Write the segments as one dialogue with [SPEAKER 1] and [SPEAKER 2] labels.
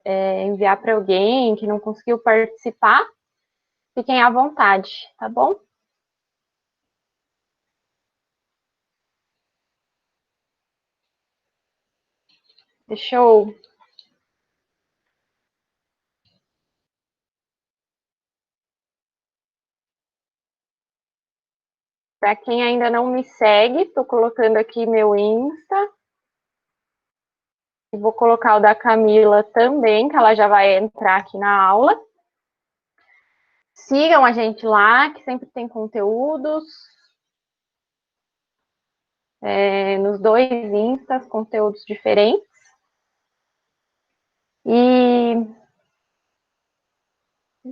[SPEAKER 1] enviar para alguém que não conseguiu participar, fiquem à vontade, tá bom? Deixa eu... Para quem ainda não me segue, estou colocando aqui meu Insta. E vou colocar o da Camila também, que ela já vai entrar aqui na aula. Sigam a gente lá, que sempre tem conteúdos. Nos dois Instas, conteúdos diferentes. E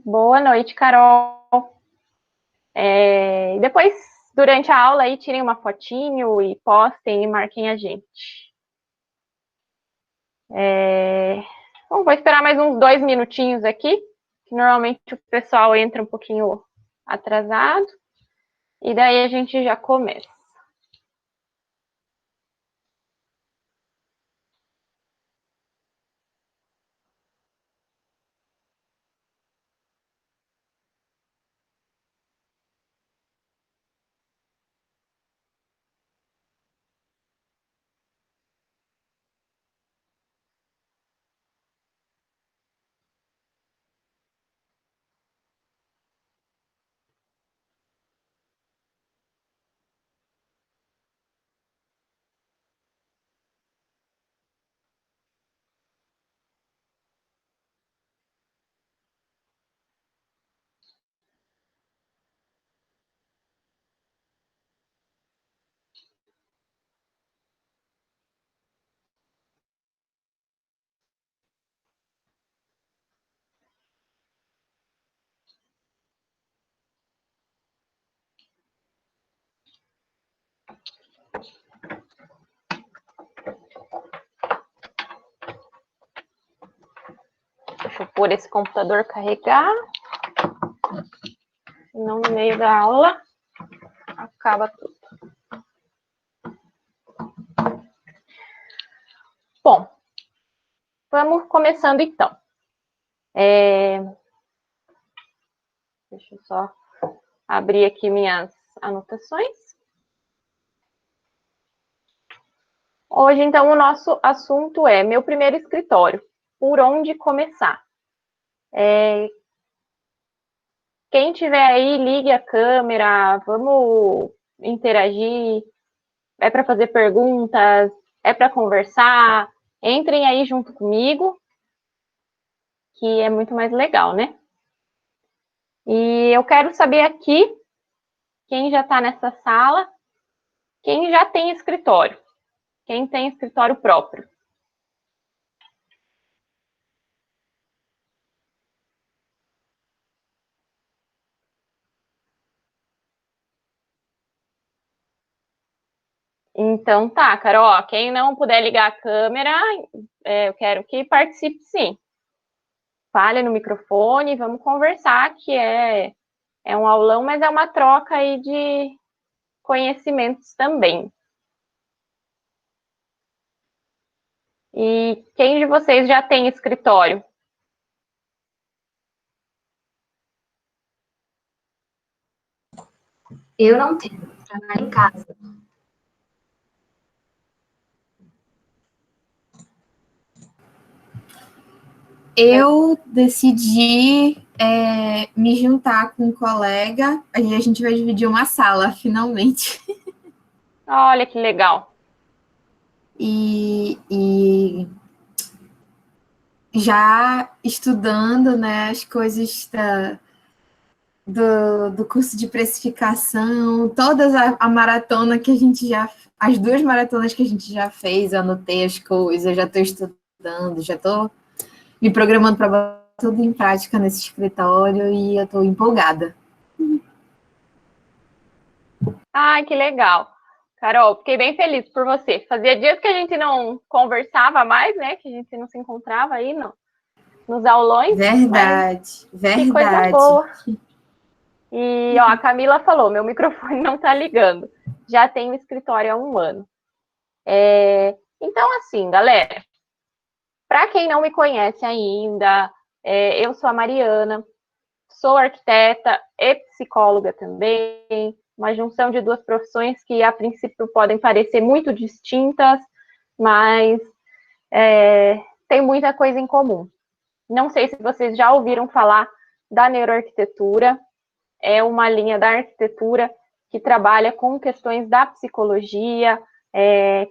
[SPEAKER 1] boa noite, Carol. Depois, durante a aula, aí, tirem uma fotinho e postem e marquem a gente. Bom, vou esperar mais uns 2 minutinhos aqui, que normalmente o pessoal entra um pouquinho atrasado. E daí a gente já começa. Deixa eu pôr esse computador carregar. Senão, no meio da aula, acaba tudo. Bom, vamos começando então. Deixa eu só abrir aqui minhas anotações. Hoje, então, o nosso assunto é meu primeiro escritório. Por onde começar? Quem tiver aí, ligue a câmera, vamos interagir. É para fazer perguntas, é para conversar. Entrem aí junto comigo, que é muito mais legal, né? E eu quero saber aqui, quem já está nessa sala, quem já tem escritório, quem tem escritório próprio. Então tá, Carol, quem não puder ligar a câmera, eu quero que participe sim. Fale no microfone, vamos conversar, que é um aulão, mas é uma troca aí de conhecimentos também. E quem de vocês já tem escritório?
[SPEAKER 2] Eu não tenho, trabalho em casa. Eu decidi me juntar com um colega, e a gente vai dividir uma sala, finalmente.
[SPEAKER 1] Olha que legal.
[SPEAKER 2] E já estudando, né, as coisas do curso de precificação, todas a maratona que a gente já... As 2 maratonas que a gente já fez, eu anotei as coisas, já estou estudando, já estou me programando para botar tudo em prática nesse escritório e eu estou empolgada.
[SPEAKER 1] Ai, que legal. Carol, fiquei bem feliz por você. Fazia dias que a gente não conversava mais, né? Que a gente não se encontrava aí nos aulões.
[SPEAKER 2] Verdade,
[SPEAKER 1] Que coisa
[SPEAKER 2] verdade.
[SPEAKER 1] boa. E, ó, a Camila falou, meu microfone não tá ligando. Já tenho escritório há 1 ano. Então, assim, galera, Para quem não me conhece ainda, eu sou a Mariana, sou arquiteta e psicóloga também, uma junção de duas profissões que a princípio podem parecer muito distintas, mas tem muita coisa em comum. Não sei se vocês já ouviram falar da neuroarquitetura, é uma linha da arquitetura que trabalha com questões da psicologia,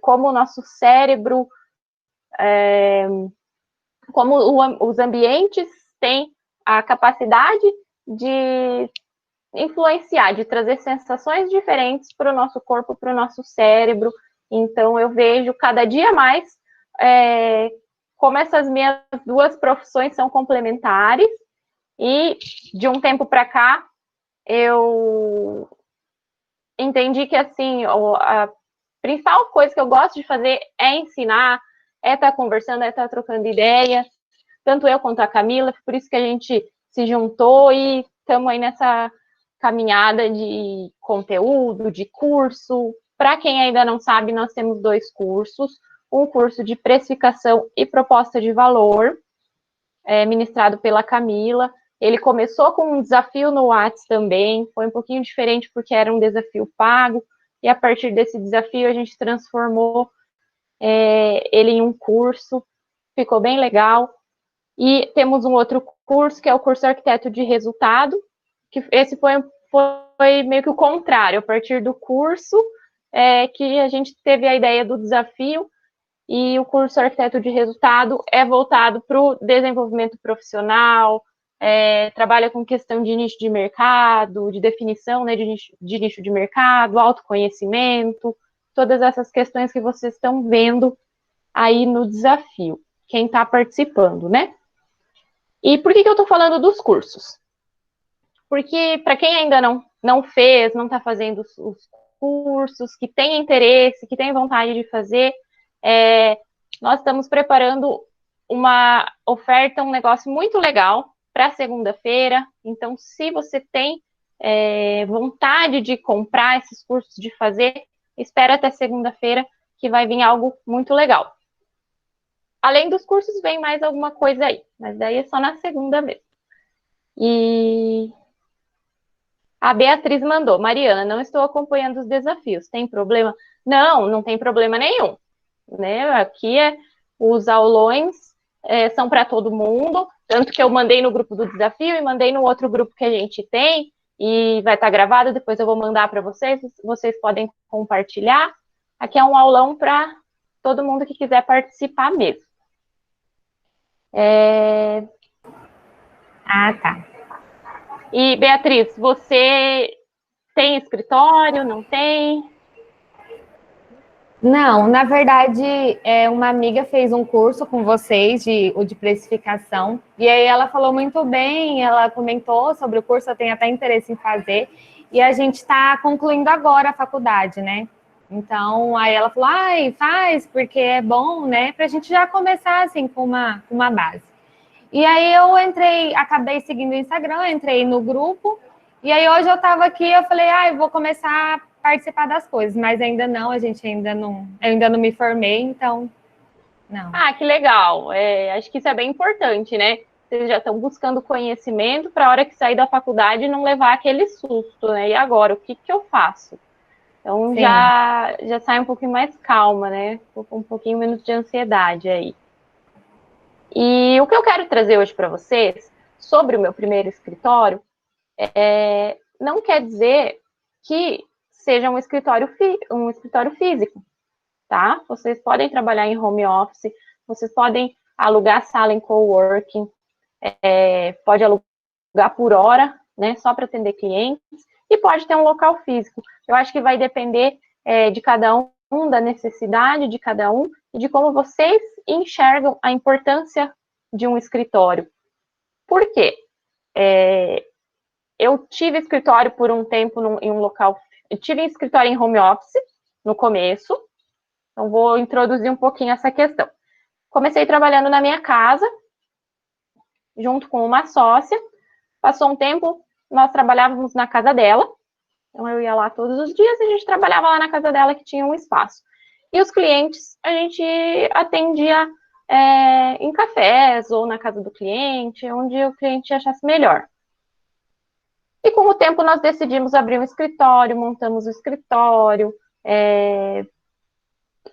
[SPEAKER 1] como o nosso cérebro, como os ambientes têm a capacidade de influenciar, de trazer sensações diferentes para o nosso corpo, para o nosso cérebro. Então, eu vejo cada dia mais como essas minhas duas profissões são complementares, e de um tempo para cá, eu entendi que, assim, a principal coisa que eu gosto de fazer é ensinar, é estar conversando, é estar trocando ideias, tanto eu quanto a Camila, por isso que a gente se juntou e estamos aí nessa caminhada de conteúdo, de curso. Para quem ainda não sabe, nós temos 2 cursos, um curso de precificação e proposta de valor, ministrado pela Camila. Ele começou com um desafio no Whats também, foi um pouquinho diferente porque era um desafio pago, e a partir desse desafio a gente transformou ele em um curso, ficou bem legal. E temos um outro curso, que é o curso Arquiteto de Resultado, que esse foi meio que o contrário, a partir do curso que a gente teve a ideia do desafio, e o curso Arquiteto de Resultado é voltado para o desenvolvimento profissional, trabalha com questão de nicho de mercado, de definição, né, de nicho de mercado, autoconhecimento, todas essas questões que vocês estão vendo aí no desafio, quem está participando, né? E por que eu estou falando dos cursos? Porque para quem ainda não fez, não está fazendo os cursos, que tem interesse, que tem vontade de fazer, nós estamos preparando uma oferta, um negócio muito legal para segunda-feira. Então, se você tem vontade de comprar esses cursos, de fazer, espera até segunda-feira, que vai vir algo muito legal. Além dos cursos, vem mais alguma coisa aí, mas daí é só na segunda mesmo. E a Beatriz mandou: Mariana, não estou acompanhando os desafios, tem problema? Não tem problema nenhum. Né? Aqui os aulões são para todo mundo, tanto que eu mandei no grupo do desafio e mandei no outro grupo que a gente tem, e vai estar gravado, depois eu vou mandar para vocês, vocês podem compartilhar. Aqui é um aulão para todo mundo que quiser participar mesmo.
[SPEAKER 3] Ah, tá.
[SPEAKER 1] E, Beatriz, você tem escritório, não tem?
[SPEAKER 3] Não, na verdade, uma amiga fez um curso com vocês de precificação, e aí ela falou muito bem, ela comentou sobre o curso, eu tenho até interesse em fazer, e a gente está concluindo agora a faculdade, né? Então, aí ela falou, faz, porque é bom, né? Para a gente já começar, assim, com uma base. E aí eu acabei seguindo o Instagram, entrei no grupo, e aí hoje eu estava aqui, eu falei, eu vou começar a participar das coisas, mas ainda não, eu ainda não me formei, então, não.
[SPEAKER 1] Ah, que legal, acho que isso é bem importante, né? Vocês já estão buscando conhecimento para a hora que sair da faculdade não levar aquele susto, né? E agora, o que eu faço? Então, já sai um pouquinho mais calma, né? Um pouquinho menos de ansiedade aí. E o que eu quero trazer hoje para vocês, sobre o meu primeiro escritório, não quer dizer que seja um escritório físico, tá? Vocês podem trabalhar em home office, vocês podem alugar sala em coworking, pode alugar por hora, né, só para atender clientes, e pode ter um local físico. Eu acho que vai depender de cada um, da necessidade de cada um, e de como vocês enxergam a importância de um escritório. Por quê? Eu tive escritório por um tempo em um local, eu tive escritório em home office no começo, então vou introduzir um pouquinho essa questão. Comecei trabalhando na minha casa, junto com uma sócia, passou um tempo, nós trabalhávamos na casa dela, então eu ia lá todos os dias e a gente trabalhava lá na casa dela, que tinha um espaço. E os clientes, a gente atendia em cafés ou na casa do cliente, onde o cliente achasse melhor. E com o tempo nós decidimos abrir um escritório, montamos o escritório.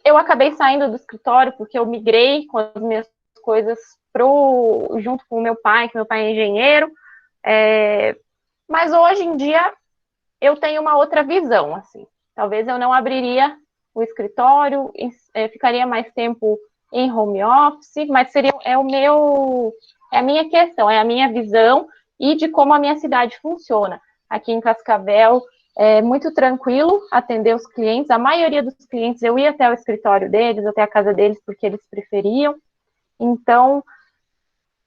[SPEAKER 1] Eu acabei saindo do escritório porque eu migrei com as minhas coisas junto com o meu pai, que meu pai é engenheiro. Mas hoje em dia eu tenho uma outra visão, assim. Talvez eu não abriria o escritório, ficaria mais tempo em home office, mas é a minha questão, é a minha visão e de como a minha cidade funciona. Aqui em Cascavel é muito tranquilo atender os clientes. A maioria dos clientes eu ia até o escritório deles, até a casa deles, porque eles preferiam. Então,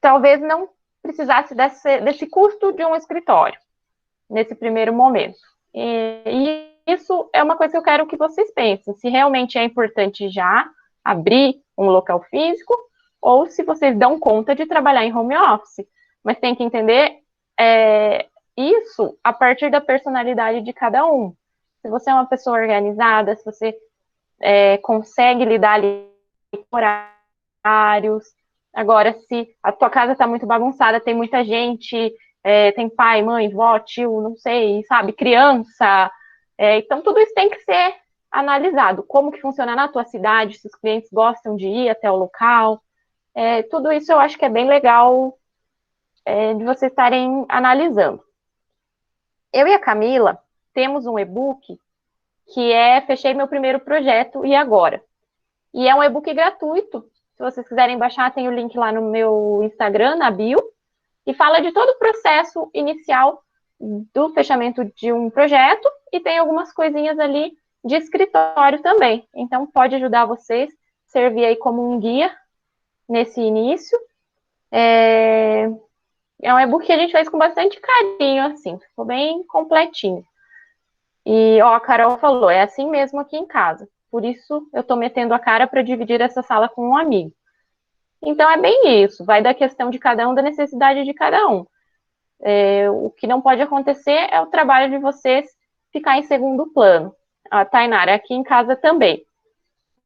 [SPEAKER 1] talvez não precisasse desse custo de um escritório nesse primeiro momento. E isso é uma coisa que eu quero que vocês pensem, se realmente é importante já abrir um local físico, ou se vocês dão conta de trabalhar em home office. Mas tem que entender isso a partir da personalidade de cada um. Se você é uma pessoa organizada, se você consegue lidar ali com horários. Agora, se a tua casa está muito bagunçada, tem muita gente, tem pai, mãe, vó, tio, não sei, sabe, criança. Então, tudo isso tem que ser analisado. Como que funciona na tua cidade, se os clientes gostam de ir até o local. Tudo isso eu acho que é bem legal de vocês estarem analisando. Eu e a Camila temos um e-book que Fechei Meu Primeiro Projeto e Agora. E é um e-book gratuito. Se vocês quiserem baixar, tem o link lá no meu Instagram, na bio, e fala de todo o processo inicial do fechamento de um projeto, e tem algumas coisinhas ali de escritório também. Então, pode ajudar vocês, servir aí como um guia nesse início. É um e-book que a gente fez com bastante carinho, assim, ficou bem completinho. E, a Carol falou, é assim mesmo aqui em casa. Por isso, eu estou metendo a cara para dividir essa sala com um amigo. Então, é bem isso. Vai da questão de cada um, da necessidade de cada um. O que não pode acontecer é o trabalho de vocês ficar em segundo plano. A Tainara, aqui em casa também.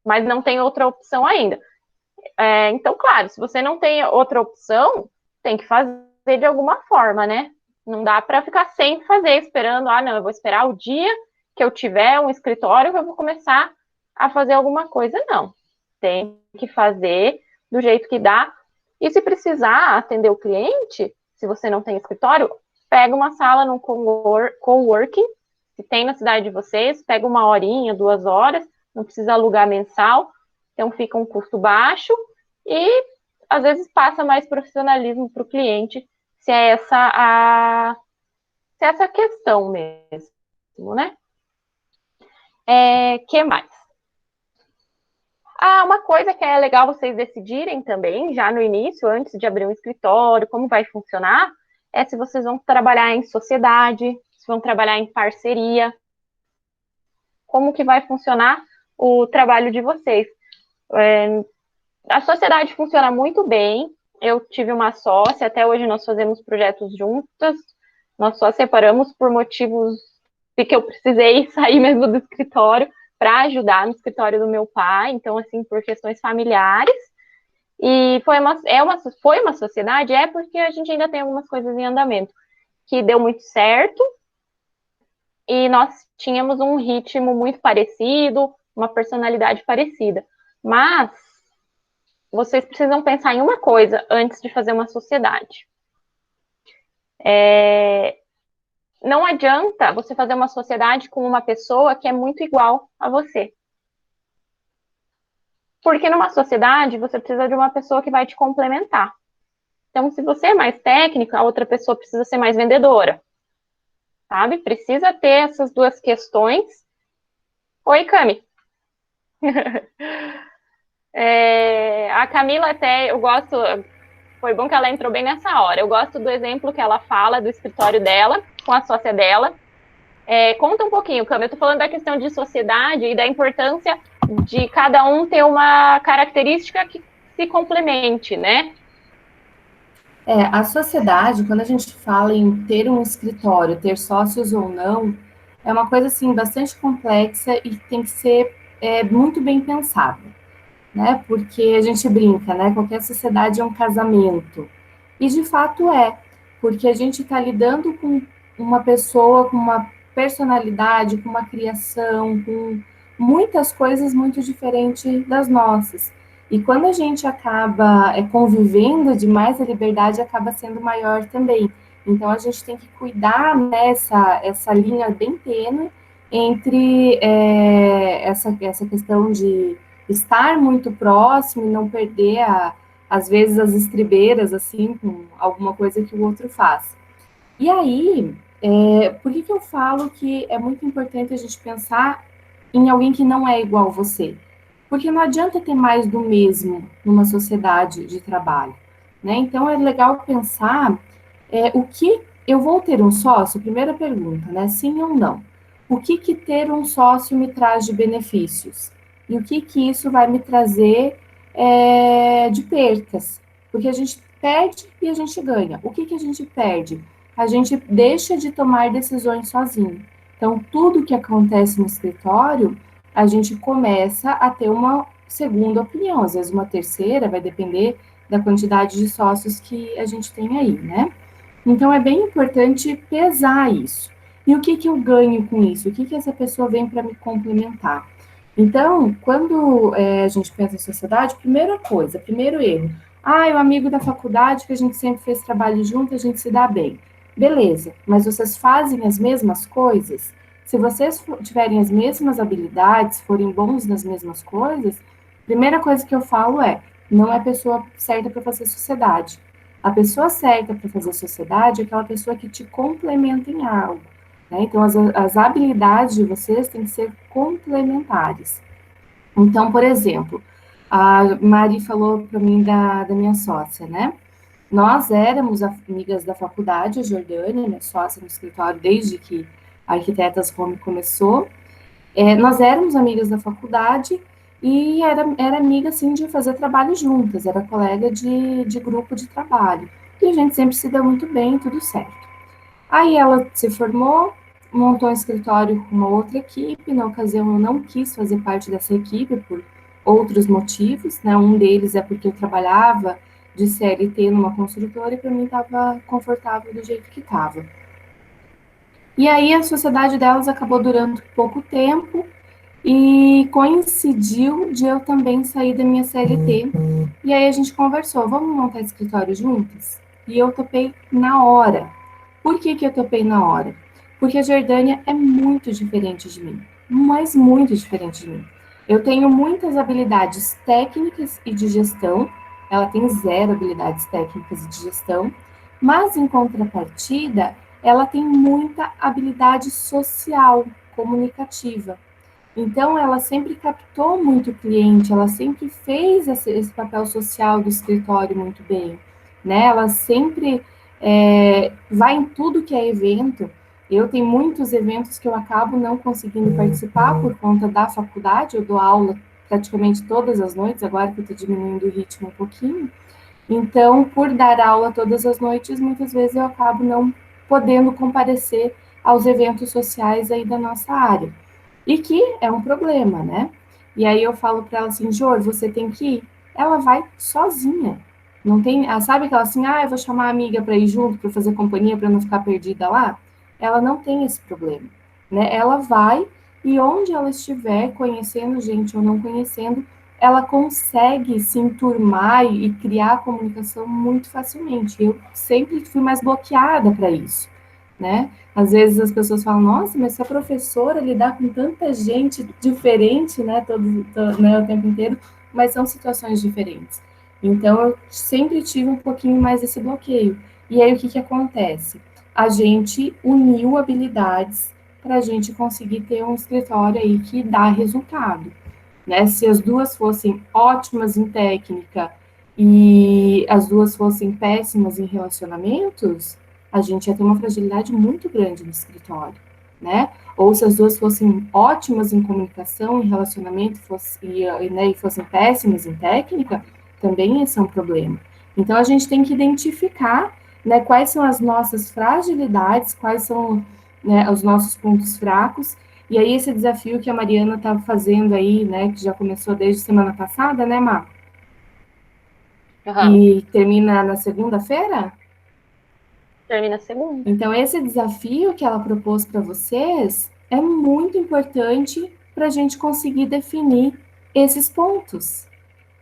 [SPEAKER 1] Mas não tem outra opção ainda. Então, claro, se você não tem outra opção, tem que fazer de alguma forma, né? Não dá para ficar sem fazer, esperando, não, eu vou esperar o dia que eu tiver um escritório que eu vou começar a fazer alguma coisa, não. Tem que fazer do jeito que dá. E se precisar atender o cliente, se você não tem escritório, pega uma sala no coworking, que tem na cidade de vocês, pega 1 horinha, 2 horas, não precisa alugar mensal, então fica um custo baixo e às vezes passa mais profissionalismo para o cliente, se é essa a questão mesmo, né? Que mais? Uma coisa que é legal vocês decidirem também, já no início, antes de abrir um escritório, como vai funcionar, é se vocês vão trabalhar em sociedade, se vão trabalhar em parceria, como que vai funcionar o trabalho de vocês. A sociedade funciona muito bem, eu tive uma sócia, até hoje nós fazemos projetos juntas, nós só separamos por motivos de que eu precisei sair mesmo do escritório para ajudar no escritório do meu pai, então, assim, por questões familiares. E foi uma sociedade, porque a gente ainda tem algumas coisas em andamento, que deu muito certo, e nós tínhamos um ritmo muito parecido, uma personalidade parecida. Mas vocês precisam pensar em uma coisa antes de fazer uma sociedade. Não adianta você fazer uma sociedade com uma pessoa que é muito igual a você. Porque numa sociedade, você precisa de uma pessoa que vai te complementar. Então, se você é mais técnico, a outra pessoa precisa ser mais vendedora. Sabe? Precisa ter essas duas questões. Oi, Cami. A Camila até, eu gosto... Foi bom que ela entrou bem nessa hora. Eu gosto do exemplo que ela fala do escritório dela, com a sócia dela. Conta um pouquinho, Cami. Eu tô falando da questão de sociedade e da importância de cada um ter uma característica que se complemente, né?
[SPEAKER 4] A sociedade, quando a gente fala em ter um escritório, ter sócios ou não, é uma coisa, assim, bastante complexa e tem que ser muito bem pensada. né? Porque a gente brinca, né? Qualquer sociedade é um casamento. E de fato é, porque a gente está lidando com uma pessoa com uma personalidade, com uma criação, com muitas coisas muito diferentes das nossas. E quando a gente acaba convivendo demais, a liberdade acaba sendo maior também. Então a gente tem que cuidar nessa essa linha bem tênue entre essa questão de estar muito próximo e não perder às vezes as estribeiras assim com alguma coisa que o outro faz. E aí, por que eu falo que é muito importante a gente pensar em alguém que não é igual a você? Porque não adianta ter mais do mesmo numa sociedade de trabalho, né? Então é legal pensar o que eu vou ter um sócio? Primeira pergunta, né? Sim ou não? O que ter um sócio me traz de benefícios? E o que isso vai me trazer de percas? Porque a gente perde e a gente ganha. O que a gente perde? A gente deixa de tomar decisões sozinho. Então, tudo que acontece no escritório, a gente começa a ter uma segunda opinião, às vezes uma terceira, vai depender da quantidade de sócios que a gente tem aí, né? Então, é bem importante pesar isso. E o que eu ganho com isso? O que essa pessoa vem para me complementar? Então, quando a gente pensa em sociedade, primeira coisa, primeiro erro. Ah, é o amigo da faculdade que a gente sempre fez trabalho junto, a gente se dá bem. Beleza, mas vocês fazem as mesmas coisas? Se vocês tiverem as mesmas habilidades, forem bons nas mesmas coisas, primeira coisa que eu falo não é a pessoa certa para fazer sociedade. A pessoa certa para fazer sociedade é aquela pessoa que te complementa em algo. Né? Então, as habilidades de vocês têm que ser complementares. Então, por exemplo, a Mari falou para mim da minha sócia, né? Nós éramos amigas da faculdade, a Jordânia, minha sócia no escritório, desde que a Arquitetas Home começou. Nós éramos amigas da faculdade e era amiga, assim, de fazer trabalho juntas, era colega de grupo de trabalho. E a gente sempre se deu muito bem, tudo certo. Aí ela se formou, montou um escritório com uma outra equipe, na ocasião eu não quis fazer parte dessa equipe por outros motivos, né? Um deles é porque eu trabalhava de CLT numa construtora e para mim estava confortável do jeito que estava. E aí a sociedade delas acabou durando pouco tempo e coincidiu de eu também sair da minha CLT. E aí a gente conversou, vamos montar escritório juntas? E eu topei na hora. Por que eu topei na hora? Porque a Jordânia é muito diferente de mim, mas muito diferente de mim. Eu tenho muitas habilidades técnicas e de gestão, ela tem zero habilidades técnicas e de gestão, mas em contrapartida, ela tem muita habilidade social, comunicativa. Então, ela sempre captou muito cliente, ela sempre fez esse papel social do escritório muito bem, né? Ela sempre vai em tudo que é evento. Eu tenho muitos eventos que eu acabo não conseguindo participar por conta da faculdade, eu dou aula praticamente todas as noites, agora que eu estou diminuindo o ritmo um pouquinho. Então, por dar aula todas as noites, muitas vezes eu acabo não podendo comparecer aos eventos sociais aí da nossa área. E que é um problema, né? E aí eu falo para ela assim, Jor, você tem que ir. Ela vai sozinha. Não tem, sabe aquela assim, eu vou chamar a amiga para ir junto, para fazer companhia, para não ficar perdida lá? Ela não tem esse problema, né? Ela vai e onde ela estiver, conhecendo gente ou não conhecendo, ela consegue se enturmar e criar comunicação muito facilmente. Eu sempre fui mais bloqueada para isso, né? Às vezes as pessoas falam, nossa, mas se a professora lidar com tanta gente diferente, né, né, o tempo inteiro, mas são situações diferentes. Então, eu sempre tive um pouquinho mais esse bloqueio. E aí, o que acontece? A gente uniu habilidades para a gente conseguir ter um escritório aí que dá resultado. Né? Se as duas fossem ótimas em técnica e as duas fossem péssimas em relacionamentos, a gente ia ter uma fragilidade muito grande no escritório, né? Ou se as duas fossem ótimas em comunicação, em relacionamento, e fossem péssimas em técnica, também ia ser um problema. Então, a gente tem que identificar, né, quais são as nossas fragilidades, quais são, né, os nossos pontos fracos, E aí esse desafio que a Mariana estava fazendo aí, né, que já começou desde semana passada, né, Má?
[SPEAKER 1] Aham.
[SPEAKER 4] E termina na segunda-feira?
[SPEAKER 1] Termina segunda.
[SPEAKER 4] Então, esse desafio que ela propôs para vocês é muito importante para a gente conseguir definir esses pontos,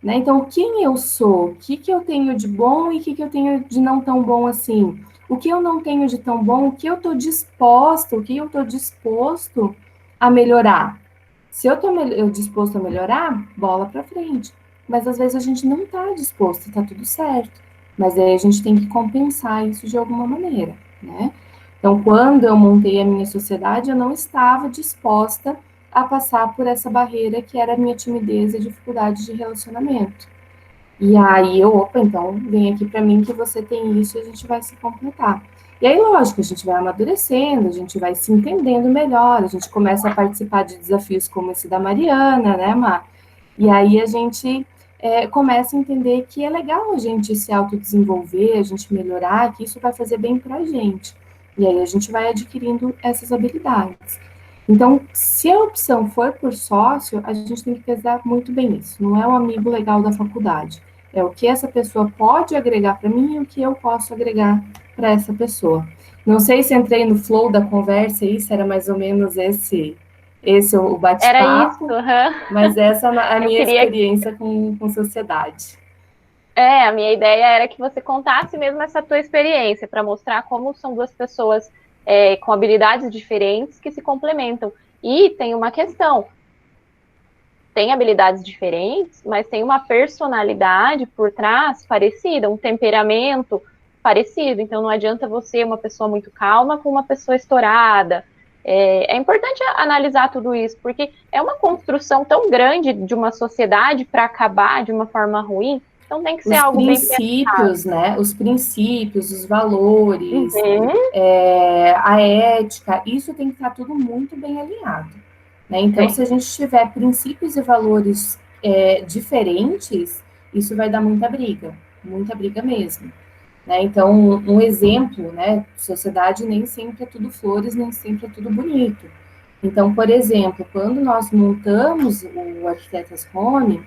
[SPEAKER 4] né? Então, quem eu sou, o que eu tenho de bom e o que eu tenho de não tão bom assim? O que eu não tenho de tão bom, o que eu estou disposto, o que eu estou disposto a melhorar. Se eu estou disposto a melhorar, bola para frente. Mas às vezes a gente não está disposto, está tudo certo. Mas aí a gente tem que compensar isso de alguma maneira, né? Então, quando eu montei a minha sociedade, eu não estava disposta a passar por essa barreira que era a minha timidez e dificuldade de relacionamento. E aí eu, opa, então vem aqui para mim que você tem isso e a gente vai se completar. E aí, lógico, a gente vai amadurecendo, a gente vai se entendendo melhor, a gente começa a participar de desafios como esse da Mariana, né, Mar? E aí a gente começa a entender que é legal a gente se autodesenvolver, a gente melhorar, que isso vai fazer bem para a gente. E aí a gente vai adquirindo essas habilidades. Então, se a opção for por sócio, a gente tem que pesar muito bem isso. Não é um amigo legal da faculdade. É o que essa pessoa pode agregar para mim e o que eu posso agregar para essa pessoa. Não sei se entrei no flow da conversa, isso era mais ou menos esse o
[SPEAKER 1] Era isso,
[SPEAKER 4] bate-papo,
[SPEAKER 1] aham.
[SPEAKER 4] mas essa é a
[SPEAKER 1] Eu
[SPEAKER 4] minha
[SPEAKER 1] queria.
[SPEAKER 4] experiência com sociedade.
[SPEAKER 1] A minha ideia era que você contasse mesmo essa tua experiência, para mostrar como são duas pessoas com habilidades diferentes que se complementam. E tem uma questão: tem habilidades diferentes, mas tem uma personalidade por trás parecida, um temperamento parecido. Então não adianta você, uma pessoa muito calma, com uma pessoa estourada. É importante analisar tudo isso, porque é uma construção tão grande de uma sociedade para acabar de uma forma ruim, então tem que ser
[SPEAKER 4] Os
[SPEAKER 1] algo bem pensado.
[SPEAKER 4] princípios, né? Os princípios, os valores,
[SPEAKER 1] Uhum,
[SPEAKER 4] a ética, isso tem que estar tudo muito bem alinhado. Né? Então, se
[SPEAKER 1] tem.
[SPEAKER 4] a gente tiver princípios e valores diferentes, isso vai dar muita briga mesmo. Né? Então, um exemplo, né? Sociedade nem sempre é tudo flores, nem sempre é tudo bonito. Então, por exemplo, quando nós montamos o Arquitetas Home,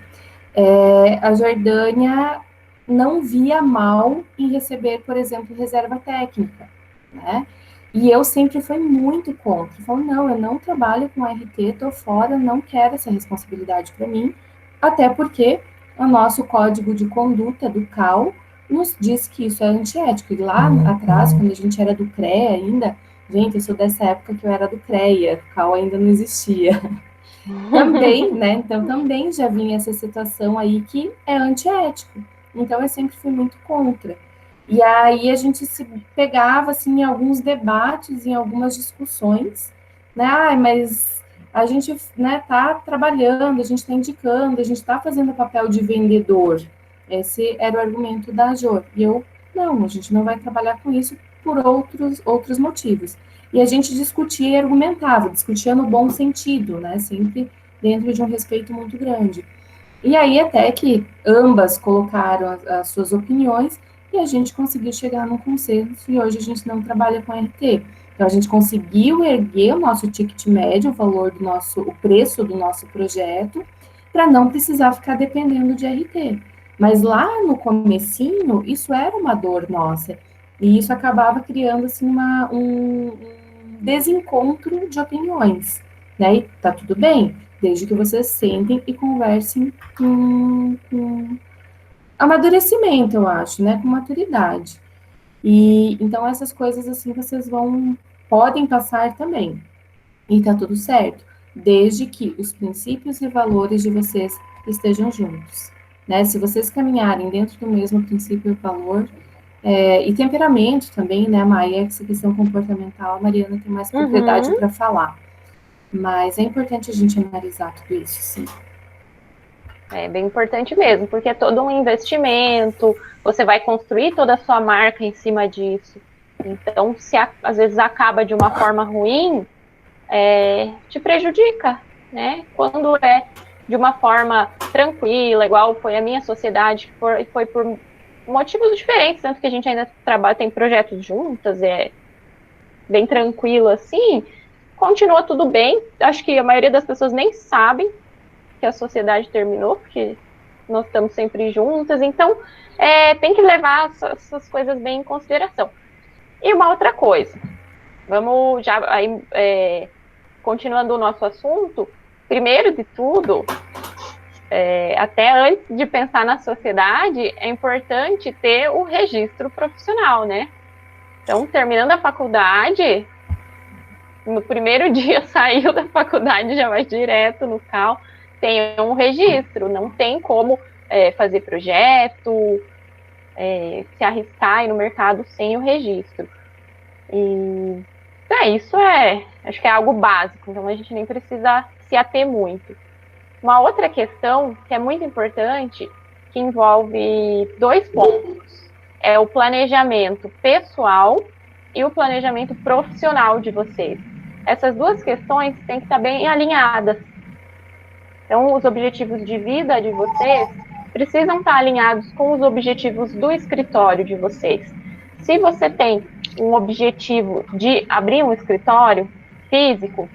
[SPEAKER 4] a Jordânia não via mal em receber, por exemplo, reserva técnica, né? E eu sempre fui muito contra. Eu falo, não, eu não trabalho com RT, tô fora, não quero essa responsabilidade para mim, até porque o nosso código de conduta do CAL nos diz que isso é antiético. E lá atrás, quando a gente era do CREA ainda, gente, eu sou dessa época que eu era do CREA, o CAL ainda não existia. Também, né? Então também já vinha essa situação aí que é antiético. Então eu sempre fui muito contra. E aí a gente se pegava assim em alguns debates, em algumas discussões, né? Ah, mas a gente, né, tá trabalhando, a gente está indicando, a gente está fazendo o papel de vendedor. Esse era o argumento da Jor. E eu, não, a gente não vai trabalhar com isso por outros motivos. E a gente discutia e argumentava, discutia no bom sentido, né? Sempre dentro de um respeito muito grande. E aí até que ambas colocaram as suas opiniões e a gente conseguiu chegar num consenso e hoje a gente não trabalha com RT. Então a gente conseguiu erguer o nosso ticket médio, o valor do nosso, o preço do nosso projeto, para não precisar ficar dependendo de RT. Mas lá no comecinho, isso era uma dor nossa. E isso acabava criando assim um desencontro de opiniões, né? E tá tudo bem, desde que vocês sentem e conversem com amadurecimento, eu acho, né? Com maturidade. E então essas coisas assim vocês podem passar também. E tá tudo certo, desde que os princípios e valores de vocês estejam juntos. Né? Se vocês caminharem dentro do mesmo princípio e valor, e temperamento também, né, Maia? Essa questão comportamental, a Mariana tem mais propriedade
[SPEAKER 1] uhum.
[SPEAKER 4] para falar. Mas é importante a gente analisar tudo isso, sim.
[SPEAKER 1] É bem importante mesmo, porque é todo um investimento, você vai construir toda a sua marca em cima disso. Então, se às vezes acaba de uma forma ruim, te prejudica, né? Quando é de uma forma tranquila, igual foi a minha sociedade, que foi por motivos diferentes, tanto que a gente ainda trabalha, tem projetos juntas, é bem tranquilo assim, continua tudo bem. Acho que a maioria das pessoas nem sabem que a sociedade terminou, porque nós estamos sempre juntas. Então, tem que levar essas coisas bem em consideração. E uma outra coisa, vamos já aí, continuando o nosso assunto, primeiro de tudo, até antes de pensar na sociedade, é importante ter o registro profissional, né? Então, terminando a faculdade, no primeiro dia saiu da faculdade, já vai direto no CAL, tem um registro, não tem como fazer projeto, se arriscar no mercado sem o registro. E isso acho que é algo básico, então a gente nem precisa se ater muito. Uma outra questão que é muito importante, que envolve 2 pontos, é o planejamento pessoal e o planejamento profissional de vocês. Essas 2 questões têm que estar bem alinhadas. Então, os objetivos de vida de vocês precisam estar alinhados com os objetivos do escritório de vocês. Se você tem um objetivo de abrir um escritório físico,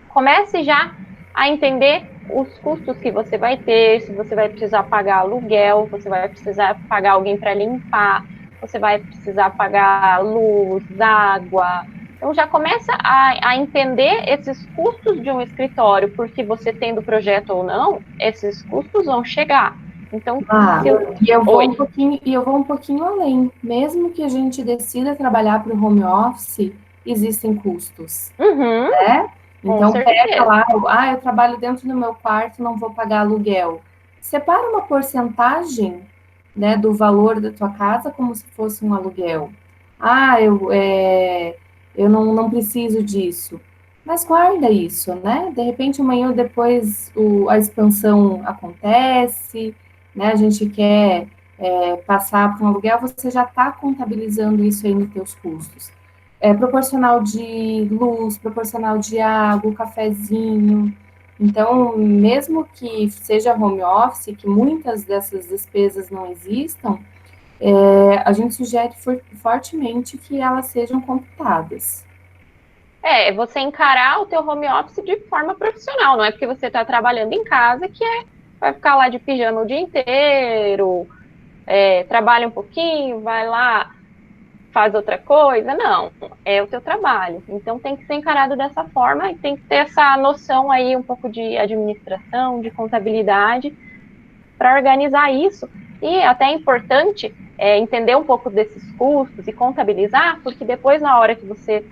[SPEAKER 1] comece já a entender os custos que você vai ter, se você vai precisar pagar aluguel, você vai precisar pagar alguém para limpar, você vai precisar pagar luz, água. Então, já começa a entender esses custos de um escritório, porque você tendo projeto ou não, esses custos vão chegar. Então,
[SPEAKER 4] eu vou um pouquinho além. Mesmo que a gente decida trabalhar para o home office, existem custos, né? Então, pega lá, eu trabalho dentro do meu quarto, não vou pagar aluguel. Separa uma porcentagem, né, do valor da tua casa como se fosse um aluguel. Eu não preciso disso. Mas guarda isso, né? De repente, amanhã ou depois a expansão acontece, né? A gente quer passar para um aluguel, você já está contabilizando isso aí nos teus custos. Proporcional de luz, proporcional de água, cafezinho. Então, mesmo que seja home office, que muitas dessas despesas não existam, a gente sugere fortemente que elas sejam computadas.
[SPEAKER 1] Você encarar o teu home office de forma profissional, não é porque você está trabalhando em casa que vai ficar lá de pijama o dia inteiro, trabalha um pouquinho, vai lá, faz outra coisa. Não, é o teu trabalho. Então tem que ser encarado dessa forma e tem que ter essa noção aí um pouco de administração, de contabilidade, para organizar isso. E até é importante entender um pouco desses custos e contabilizar, porque depois, na hora que você...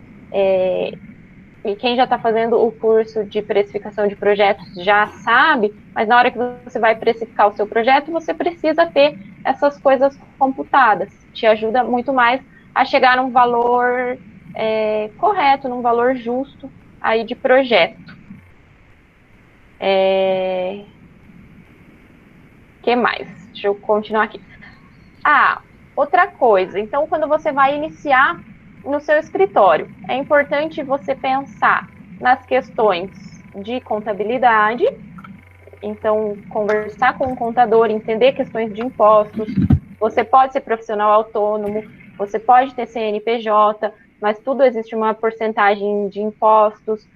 [SPEAKER 1] e quem já está fazendo o curso de precificação de projetos já sabe, mas na hora que você vai precificar o seu projeto, você precisa ter essas coisas computadas. Te ajuda muito mais a chegar num valor correto, num valor justo aí de projeto. Que mais? Deixa eu continuar aqui. Outra coisa. Então, quando você vai iniciar no seu escritório, é importante você pensar nas questões de contabilidade. Então, conversar com o contador, entender questões de impostos. Você pode ser profissional autônomo, você pode ter CNPJ, mas tudo existe uma porcentagem de impostos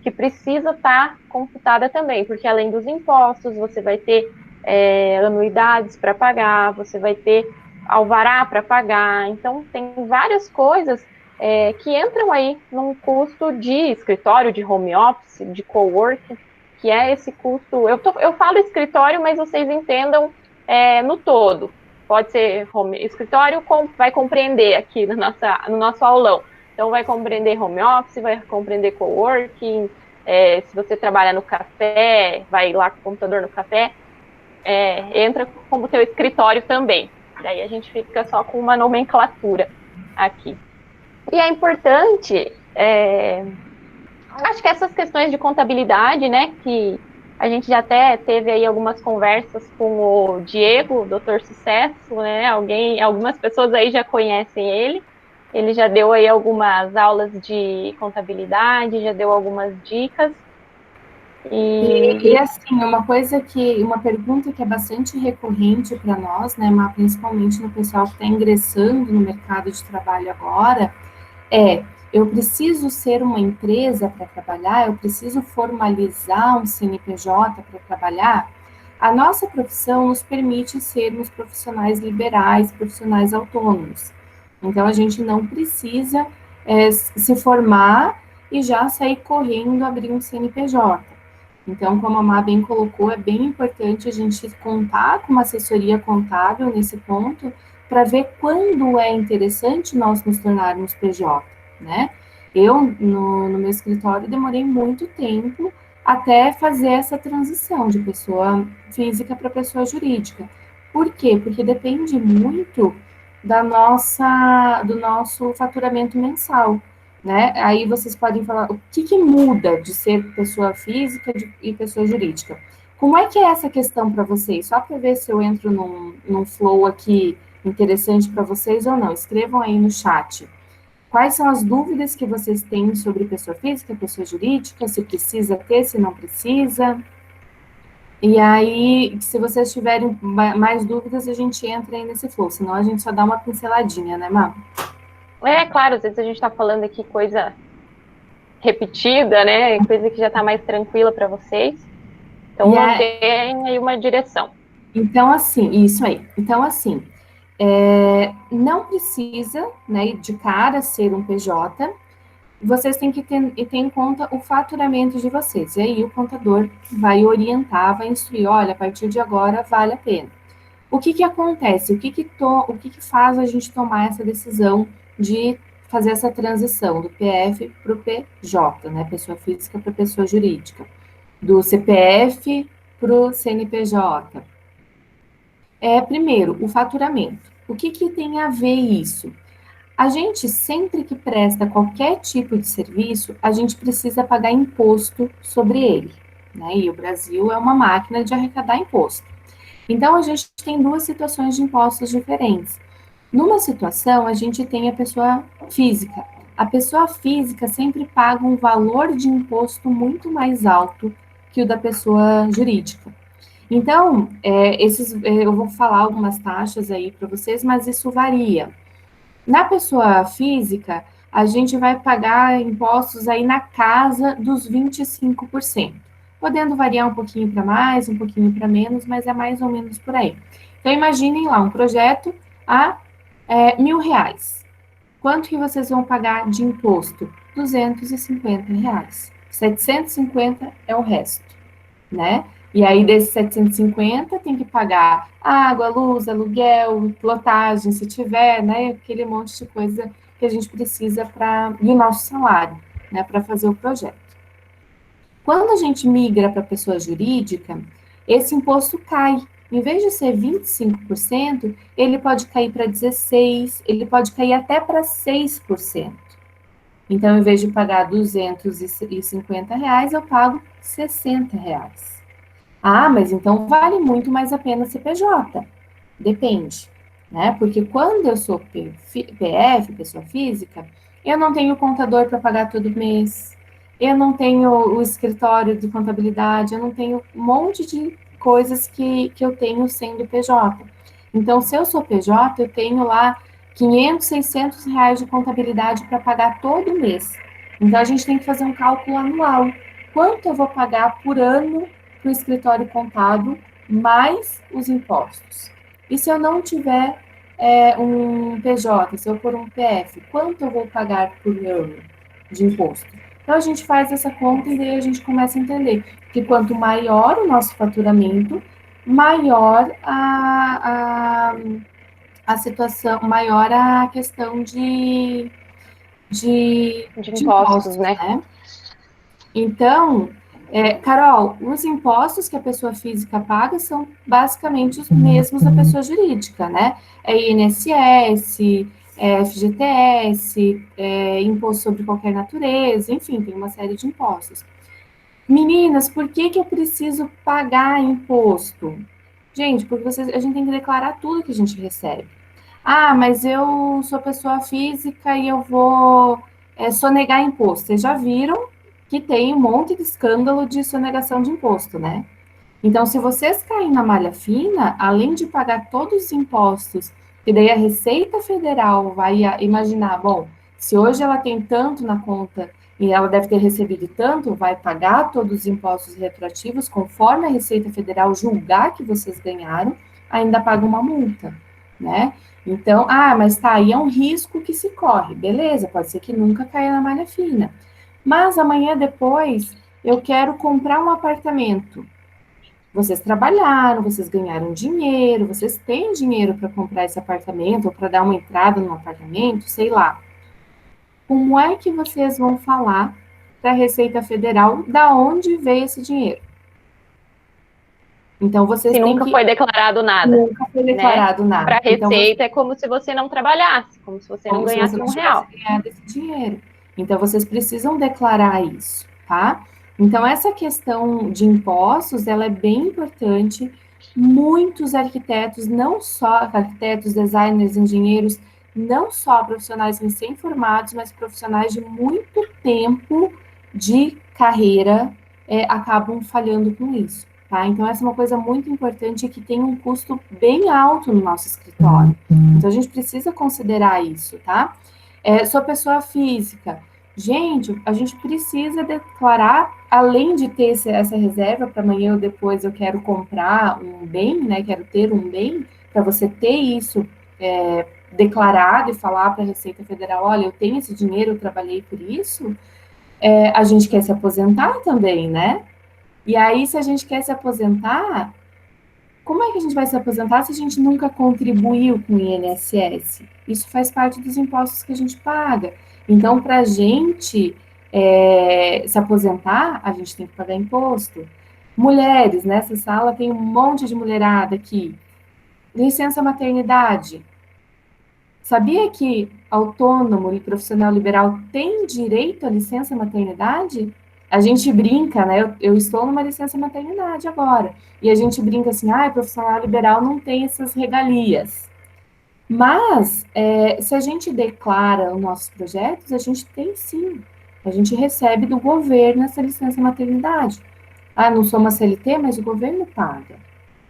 [SPEAKER 1] que precisa estar computada também, porque além dos impostos, você vai ter anuidades para pagar, você vai ter alvará para pagar. Então, tem várias coisas que entram aí num custo de escritório, de home office, de coworking, que é esse custo. Eu falo escritório, mas vocês entendam no todo. Pode ser escritório, vai compreender aqui no nosso aulão. Então, vai compreender home office, vai compreender coworking. Se você trabalha no café, vai lá com o computador no café, entra como teu escritório também. Daí a gente fica só com uma nomenclatura aqui. E é importante, acho que essas questões de contabilidade, né, que a gente já até teve aí algumas conversas com o Diego, o Doutor Sucesso, né, algumas pessoas aí já conhecem ele já deu aí algumas aulas de contabilidade, já deu algumas dicas.
[SPEAKER 4] E assim, uma pergunta que é bastante recorrente para nós, né, mas principalmente no pessoal que está ingressando no mercado de trabalho agora, eu preciso ser uma empresa para trabalhar, eu preciso formalizar um CNPJ para trabalhar, a nossa profissão nos permite sermos profissionais liberais, profissionais autônomos. Então, a gente não precisa se formar e já sair correndo abrir um CNPJ. Então, como a Má bem colocou, é bem importante a gente contar com uma assessoria contábil nesse ponto, para ver quando é interessante nós nos tornarmos PJ, né? Eu, no meu escritório, demorei muito tempo até fazer essa transição de pessoa física para pessoa jurídica. Por quê? Porque depende muito do nosso faturamento mensal, né? Aí vocês podem falar o que muda de ser pessoa física e pessoa jurídica. Como é que é essa questão para vocês? Só para ver se eu entro num flow aqui interessante para vocês ou não. Escrevam aí no chat. Quais são as dúvidas que vocês têm sobre pessoa física, pessoa jurídica, se precisa ter, se não precisa? E aí, se vocês tiverem mais dúvidas, a gente entra aí nesse flow, senão a gente só dá uma pinceladinha, né, Má?
[SPEAKER 1] Claro, às vezes a gente está falando aqui coisa repetida, né? Coisa que já está mais tranquila para vocês. Então, mantém aí uma direção.
[SPEAKER 4] Então, assim, isso aí. Então, assim, não precisa, né, de cara ser um PJ, vocês têm que ter em conta o faturamento de vocês. E aí o contador vai orientar, vai instruir, olha, a partir de agora vale a pena. O que acontece? O que faz a gente tomar essa decisão de fazer essa transição do PF para o PJ, né, pessoa física para pessoa jurídica, do CPF para o CNPJ? Primeiro, o faturamento. O que tem a ver isso? A gente, sempre que presta qualquer tipo de serviço, a gente precisa pagar imposto sobre ele, né? E o Brasil é uma máquina de arrecadar imposto. Então, a gente tem duas situações de impostos diferentes. Numa situação, a gente tem a pessoa física. A pessoa física sempre paga um valor de imposto muito mais alto que o da pessoa jurídica. Então, eu vou falar algumas taxas aí para vocês, mas isso varia. Na pessoa física, a gente vai pagar impostos aí na casa dos 25%, podendo variar um pouquinho para mais, um pouquinho para menos, mas é mais ou menos por aí. Então, imaginem lá um projeto a R$1.000. Quanto que vocês vão pagar de imposto? R$250. 750 é o resto, né? E aí, desses 750, tem que pagar água, luz, aluguel, lotagem, se tiver, né? Aquele monte de coisa que a gente precisa e o nosso salário, né? Para fazer o projeto. Quando a gente migra para a pessoa jurídica, esse imposto cai. Em vez de ser 25%, ele pode cair para 16%, ele pode cair até para 6%. Então, em vez de pagar R$250, eu pago R$60. Ah, mas então vale muito mais a pena ser PJ. Depende, né? Porque quando eu sou PF, pessoa física, eu não tenho contador para pagar todo mês, eu não tenho o escritório de contabilidade, eu não tenho um monte de coisas que eu tenho sendo PJ. Então, se eu sou PJ, eu tenho lá R$500, R$600 de contabilidade para pagar todo mês. Então, a gente tem que fazer um cálculo anual. Quanto eu vou pagar por ano para o escritório contábil, mais os impostos? E se eu não tiver um PJ, se eu for um PF, quanto eu vou pagar por ano de imposto? Então, a gente faz essa conta e daí a gente começa a entender que quanto maior o nosso faturamento, maior a situação, maior a questão de impostos, né? Então, Carol, os impostos que a pessoa física paga são basicamente os mesmos da pessoa jurídica, né? INSS, FGTS, imposto sobre qualquer natureza, enfim, tem uma série de impostos. Meninas, por que eu preciso pagar imposto? Gente, porque a gente tem que declarar tudo que a gente recebe. Ah, mas eu sou pessoa física e eu vou sonegar imposto. Vocês já viram que tem um monte de escândalo de sonegação de imposto, né? Então, se vocês caírem na malha fina, além de pagar todos os impostos, que daí a Receita Federal vai imaginar, bom, Se hoje ela tem tanto na conta e ela deve ter recebido tanto, vai pagar todos os impostos retroativos, conforme a Receita Federal julgar que vocês ganharam, ainda paga uma multa, né? Então, mas tá, aí é um risco que se corre. Beleza, pode ser que nunca caia na malha fina. Mas amanhã depois, eu quero comprar um apartamento. Vocês trabalharam, vocês ganharam dinheiro, vocês têm dinheiro para comprar esse apartamento, ou para dar uma entrada no apartamento, sei lá. Como é que vocês vão falar para a Receita Federal da onde veio esse dinheiro? Então, vocês
[SPEAKER 1] Se
[SPEAKER 4] têm
[SPEAKER 1] nunca
[SPEAKER 4] que...
[SPEAKER 1] foi declarado nada.
[SPEAKER 4] Nunca foi declarado nada.
[SPEAKER 1] Para a
[SPEAKER 4] Então,
[SPEAKER 1] Receita é como se você não trabalhasse, como se você não ganhasse
[SPEAKER 4] não
[SPEAKER 1] R$1.
[SPEAKER 4] ganhado esse dinheiro. Então, vocês precisam declarar isso, tá? Então, essa questão de impostos, ela é bem importante. Muitos arquitetos, não só arquitetos, designers, engenheiros, não só profissionais recém-formados, mas profissionais de muito tempo de carreira, acabam falhando com isso. Tá? Então, essa é uma coisa muito importante que tem um custo bem alto no nosso escritório. Então, a gente precisa considerar isso, tá? Sou pessoa física. Gente, a gente precisa declarar, além de ter essa reserva para amanhã ou depois eu quero comprar um bem, né? Quero ter um bem, para você ter isso declarado e falar para a Receita Federal, olha, eu tenho esse dinheiro, eu trabalhei por isso. A gente quer se aposentar também, né? E aí, se a gente quer se aposentar, como é que a gente vai se aposentar se a gente nunca contribuiu com o INSS? Isso faz parte dos impostos que a gente paga. Então, para a gente se aposentar, a gente tem que pagar imposto. Mulheres, nessa sala tem um monte de mulherada aqui. Licença maternidade. Sabia que autônomo e profissional liberal tem direito à licença maternidade? A gente brinca, né? Eu estou numa licença maternidade agora. E a gente brinca assim, profissional liberal não tem essas regalias. Mas, se a gente declara os nossos projetos, a gente tem sim. A gente recebe do governo essa licença maternidade. Não sou uma CLT, mas o governo paga,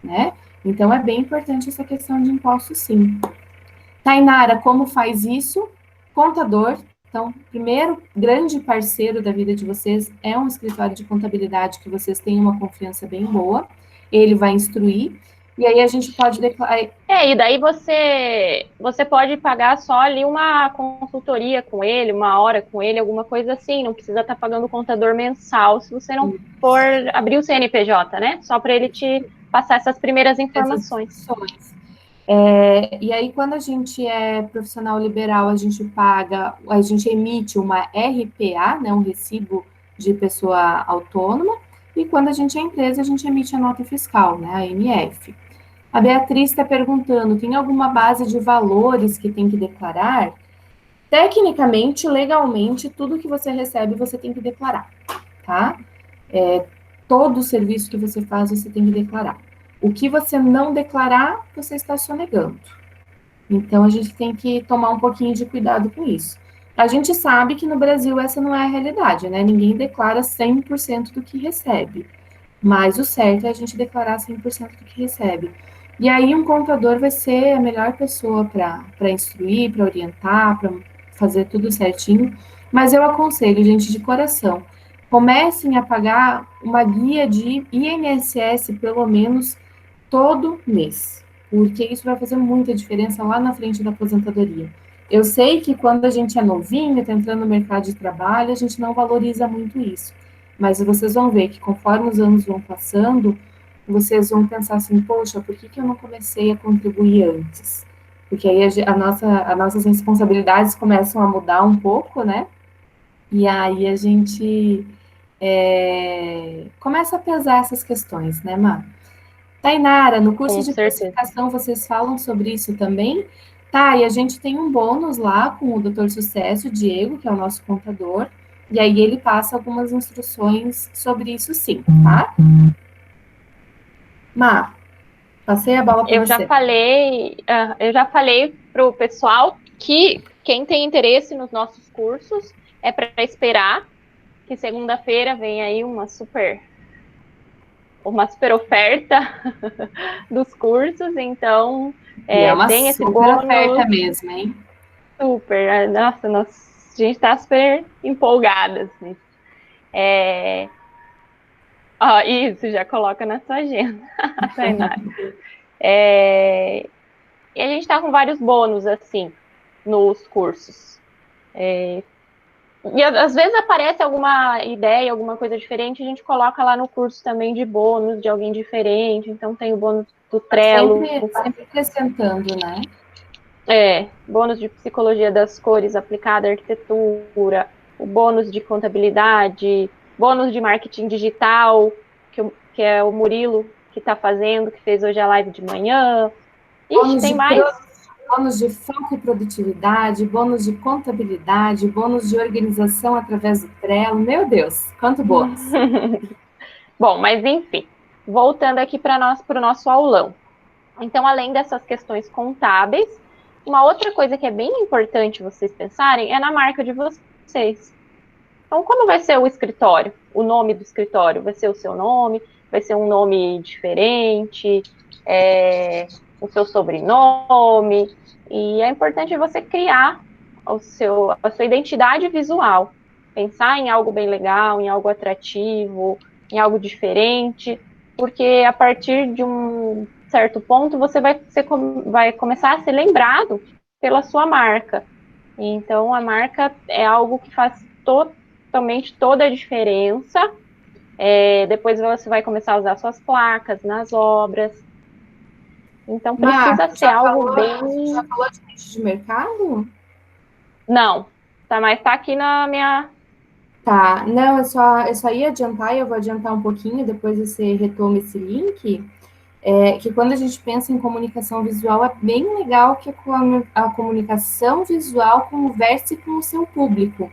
[SPEAKER 4] né? Então, é bem importante essa questão de imposto, sim. Tainara, como faz isso? Contador. Então, primeiro grande parceiro da vida de vocês é um escritório de contabilidade que vocês têm uma confiança bem boa. Ele vai instruir. E aí a gente pode declarar...
[SPEAKER 1] E daí você pode pagar só ali uma consultoria com ele, uma hora com ele, alguma coisa assim. Não precisa estar pagando o contador mensal se você não for abrir o CNPJ, né? Só para ele te passar essas primeiras informações.
[SPEAKER 4] E aí, quando a gente é profissional liberal, a gente emite uma RPA, né, um recibo de pessoa autônoma, e quando a gente é empresa, a gente emite a nota fiscal, né, a NF. A Beatriz está perguntando, tem alguma base de valores que tem que declarar? Tecnicamente, legalmente, tudo que você recebe, você tem que declarar, tá? Todo o serviço que você faz, você tem que declarar. O que você não declarar, você está sonegando. Então, a gente tem que tomar um pouquinho de cuidado com isso. A gente sabe que no Brasil essa não é a realidade, né? Ninguém declara 100% do que recebe. Mas o certo é a gente declarar 100% do que recebe. E aí, um contador vai ser a melhor pessoa para instruir, para orientar, para fazer tudo certinho. Mas eu aconselho, gente, de coração, comecem a pagar uma guia de INSS, pelo menos, todo mês, porque isso vai fazer muita diferença lá na frente da aposentadoria. Eu sei que quando a gente é novinho, está entrando no mercado de trabalho, a gente não valoriza muito isso, mas vocês vão ver que conforme os anos vão passando, vocês vão pensar assim, poxa, por que eu não comecei a contribuir antes? Porque aí as nossas responsabilidades começam a mudar um pouco, né? E aí a gente começa a pesar essas questões, né, Má? Tainara, no curso de precificação vocês falam sobre isso também? Tá, e a gente tem um bônus lá com o Dr. Sucesso, o Diego, que é o nosso contador, e aí ele passa algumas instruções sobre isso sim, tá? Má, passei a bola para você.
[SPEAKER 1] Eu já falei para o pessoal que quem tem interesse nos nossos cursos é para esperar, que segunda-feira vem aí uma super oferta dos cursos, então
[SPEAKER 4] é uma
[SPEAKER 1] tem esse
[SPEAKER 4] super
[SPEAKER 1] bônus,
[SPEAKER 4] oferta mesmo, hein?
[SPEAKER 1] Super, nossa, nós A gente está super empolgada, assim. Isso, já coloca na sua agenda, Tainá. E a gente está com vários bônus, assim, nos cursos. E às vezes aparece alguma ideia, alguma coisa diferente, a gente coloca lá no curso também de bônus de alguém diferente. Então tem o bônus do Trello.
[SPEAKER 4] Sempre acrescentando, né?
[SPEAKER 1] Bônus de psicologia das cores aplicada à arquitetura, o bônus de contabilidade, bônus de marketing digital, que é o Murilo que está fazendo, que fez hoje a live de manhã. Ixi, tem mais.
[SPEAKER 4] Bônus de foco e produtividade, bônus de contabilidade, bônus de organização através do Trello. Meu Deus, quanto bônus!
[SPEAKER 1] Bom, mas enfim, voltando aqui para o nosso aulão. Então, além dessas questões contábeis, uma outra coisa que é bem importante vocês pensarem é na marca de vocês. Então, como vai ser o escritório? O nome do escritório? Vai ser o seu nome? Vai ser um nome diferente? O seu sobrenome? E é importante você criar a sua identidade visual. Pensar em algo bem legal, em algo atrativo, em algo diferente, porque a partir de um certo ponto você vai começar a ser lembrado pela sua marca. Então, a marca é algo que faz totalmente toda a diferença. Depois você vai começar a usar suas placas nas obras. Então, precisa ser algo bem...
[SPEAKER 4] Já falou de nicho de mercado?
[SPEAKER 1] Não, mas tá aqui na minha...
[SPEAKER 4] Tá, não, eu só ia adiantar, e eu vou adiantar um pouquinho, depois você retoma esse link, que quando a gente pensa em comunicação visual, é bem legal que a comunicação visual converse com o seu público,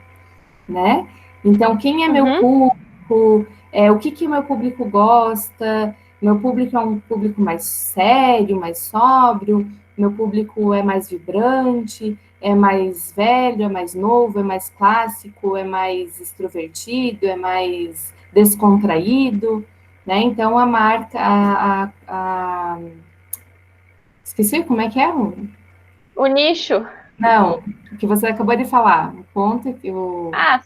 [SPEAKER 4] né? Então, quem é meu público? O que meu público gosta? Meu público é um público mais sério, mais sóbrio? Meu público é mais vibrante? É mais velho? É mais novo? É mais clássico? É mais extrovertido? É mais descontraído? Né? Então, a marca... Esqueci como é que é?
[SPEAKER 1] O nicho.
[SPEAKER 4] Não, o que você acabou de falar. O ponto que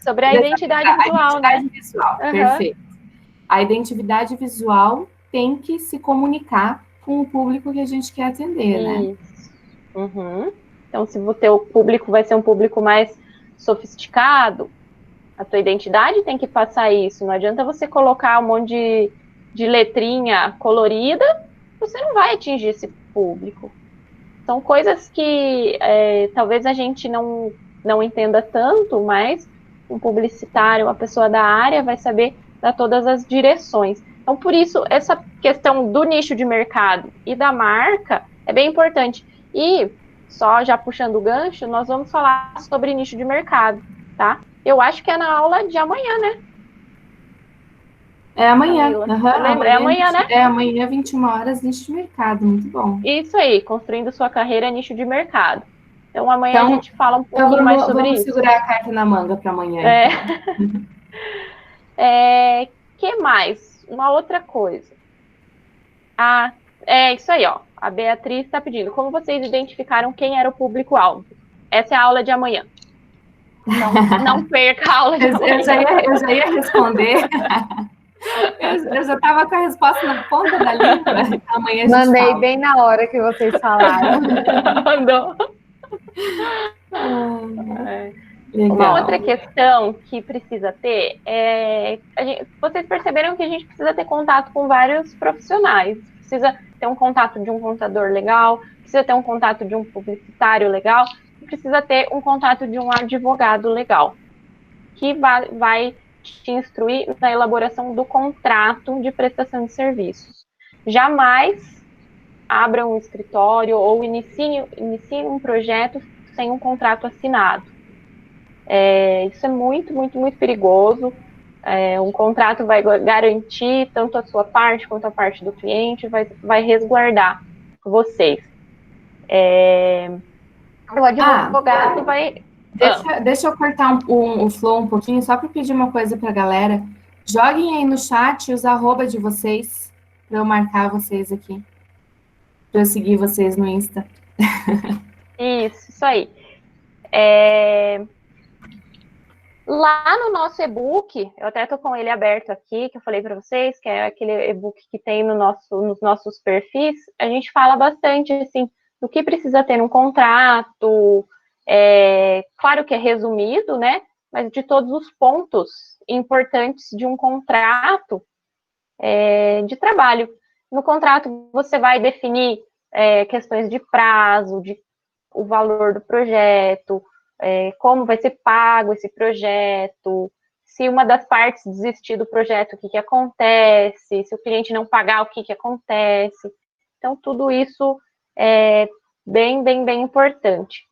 [SPEAKER 1] sobre a identidade visual, né?
[SPEAKER 4] A identidade visual, perfeito. A identidade visual tem que se comunicar com o público que a gente quer atender, né?
[SPEAKER 1] Então, se o teu público vai ser um público mais sofisticado, a tua identidade tem que passar isso. Não adianta você colocar um monte de letrinha colorida, você não vai atingir esse público. São coisas que talvez a gente não entenda tanto, mas um publicitário, uma pessoa da área, vai saber dar todas as direções. Então, por isso, essa questão do nicho de mercado e da marca é bem importante. E, só já puxando o gancho, nós vamos falar sobre nicho de mercado, tá? Eu acho que é na aula de amanhã, né?
[SPEAKER 4] É amanhã.
[SPEAKER 1] Lembra? É amanhã, né?
[SPEAKER 4] É amanhã, 21 horas, nicho de mercado. Muito bom.
[SPEAKER 1] Isso aí, construindo sua carreira nicho de mercado. Então, amanhã a gente fala um pouquinho mais sobre isso.
[SPEAKER 4] Vamos segurar a carta na manga para amanhã. Então.
[SPEAKER 1] Que mais? Uma outra coisa. Isso aí, ó. A Beatriz está pedindo. Como vocês identificaram quem era o público-alvo? Essa é a aula de amanhã. Então, não perca a aula de amanhã.
[SPEAKER 4] Eu já ia responder. Eu já estava com a resposta na ponta da língua. Amanhã a gente
[SPEAKER 3] Mandei
[SPEAKER 4] fala.
[SPEAKER 3] bem na hora que vocês falaram.
[SPEAKER 1] Mandou. Uma outra questão que precisa ter vocês perceberam que a gente precisa ter contato com vários profissionais. Precisa ter um contato de um contador legal, precisa ter um contato de um publicitário legal, precisa ter um contato de um advogado legal, que vai te instruir na elaboração do contrato de prestação de serviços. Jamais abra um escritório ou inicie um projeto sem um contrato assinado. Isso é muito, muito, muito perigoso. Um contrato vai garantir tanto a sua parte quanto a parte do cliente, vai resguardar vocês. O advogado vai...
[SPEAKER 4] Deixa eu cortar o flow um pouquinho, só para pedir uma coisa para a galera. Joguem aí no chat os arroba de vocês, para eu marcar vocês aqui. Para eu seguir vocês no Insta.
[SPEAKER 1] Isso aí. Lá no nosso e-book, eu até estou com ele aberto aqui, que eu falei para vocês, que é aquele e-book que tem nos nossos perfis, a gente fala bastante, assim, do que precisa ter um contrato, claro que é resumido, né, mas de todos os pontos importantes de um contrato de trabalho. No contrato, você vai definir questões de prazo, o valor do projeto, como vai ser pago esse projeto, se uma das partes desistir do projeto, o que acontece, se o cliente não pagar, o que acontece. Então, tudo isso é bem importante.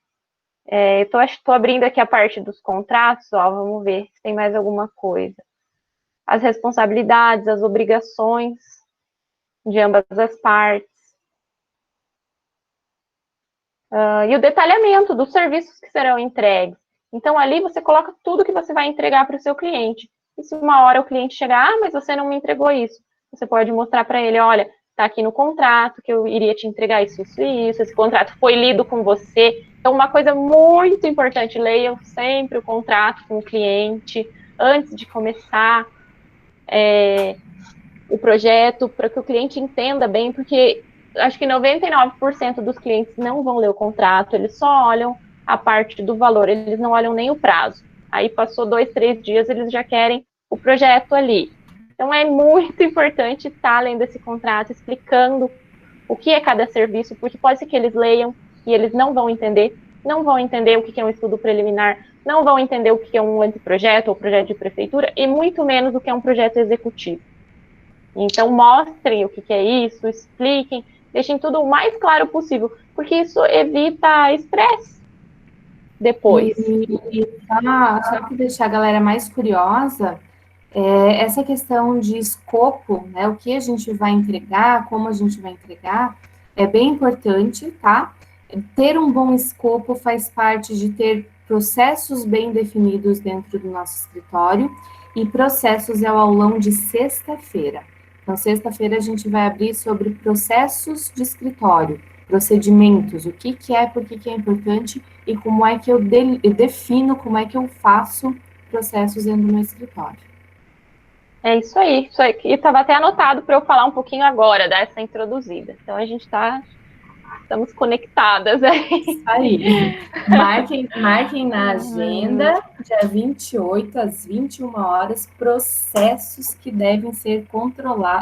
[SPEAKER 1] Estou abrindo aqui a parte dos contratos, ó, vamos ver se tem mais alguma coisa. As responsabilidades, as obrigações de ambas as partes. E o detalhamento dos serviços que serão entregues. Então, ali você coloca tudo que você vai entregar para o seu cliente. E se uma hora o cliente chegar, mas você não me entregou isso, você pode mostrar para ele, olha, está aqui no contrato que eu iria te entregar isso, esse contrato foi lido com você. Então, uma coisa muito importante, leiam sempre o contrato com o cliente, antes de começar o projeto, para que o cliente entenda bem, porque acho que 99% dos clientes não vão ler o contrato, eles só olham a parte do valor, eles não olham nem o prazo. Aí passou 2, 3 dias, eles já querem o projeto ali. Então é muito importante estar lendo esse contrato, explicando o que é cada serviço, porque pode ser que eles leiam e eles não vão entender o que é um estudo preliminar, não vão entender o que é um anteprojeto ou projeto de prefeitura, e muito menos o que é um projeto executivo. Então, mostrem o que é isso, expliquem, deixem tudo o mais claro possível, porque isso evita estresse depois.
[SPEAKER 4] Só para deixar a galera mais curiosa, essa questão de escopo, né, o que a gente vai entregar, como a gente vai entregar, é bem importante, tá? Ter um bom escopo faz parte de ter processos bem definidos dentro do nosso escritório, e processos é o aulão de sexta-feira. Então, sexta-feira a gente vai abrir sobre processos de escritório, procedimentos, o que é, por que é importante e como é que eu defino, como é que eu faço processos dentro do meu escritório.
[SPEAKER 1] É isso aí. E estava até anotado para eu falar um pouquinho agora, dar essa introduzida. Então, a gente estamos conectadas aí.
[SPEAKER 4] Isso aí. Marquem na agenda, dia 28, às 21 horas, processos que devem ser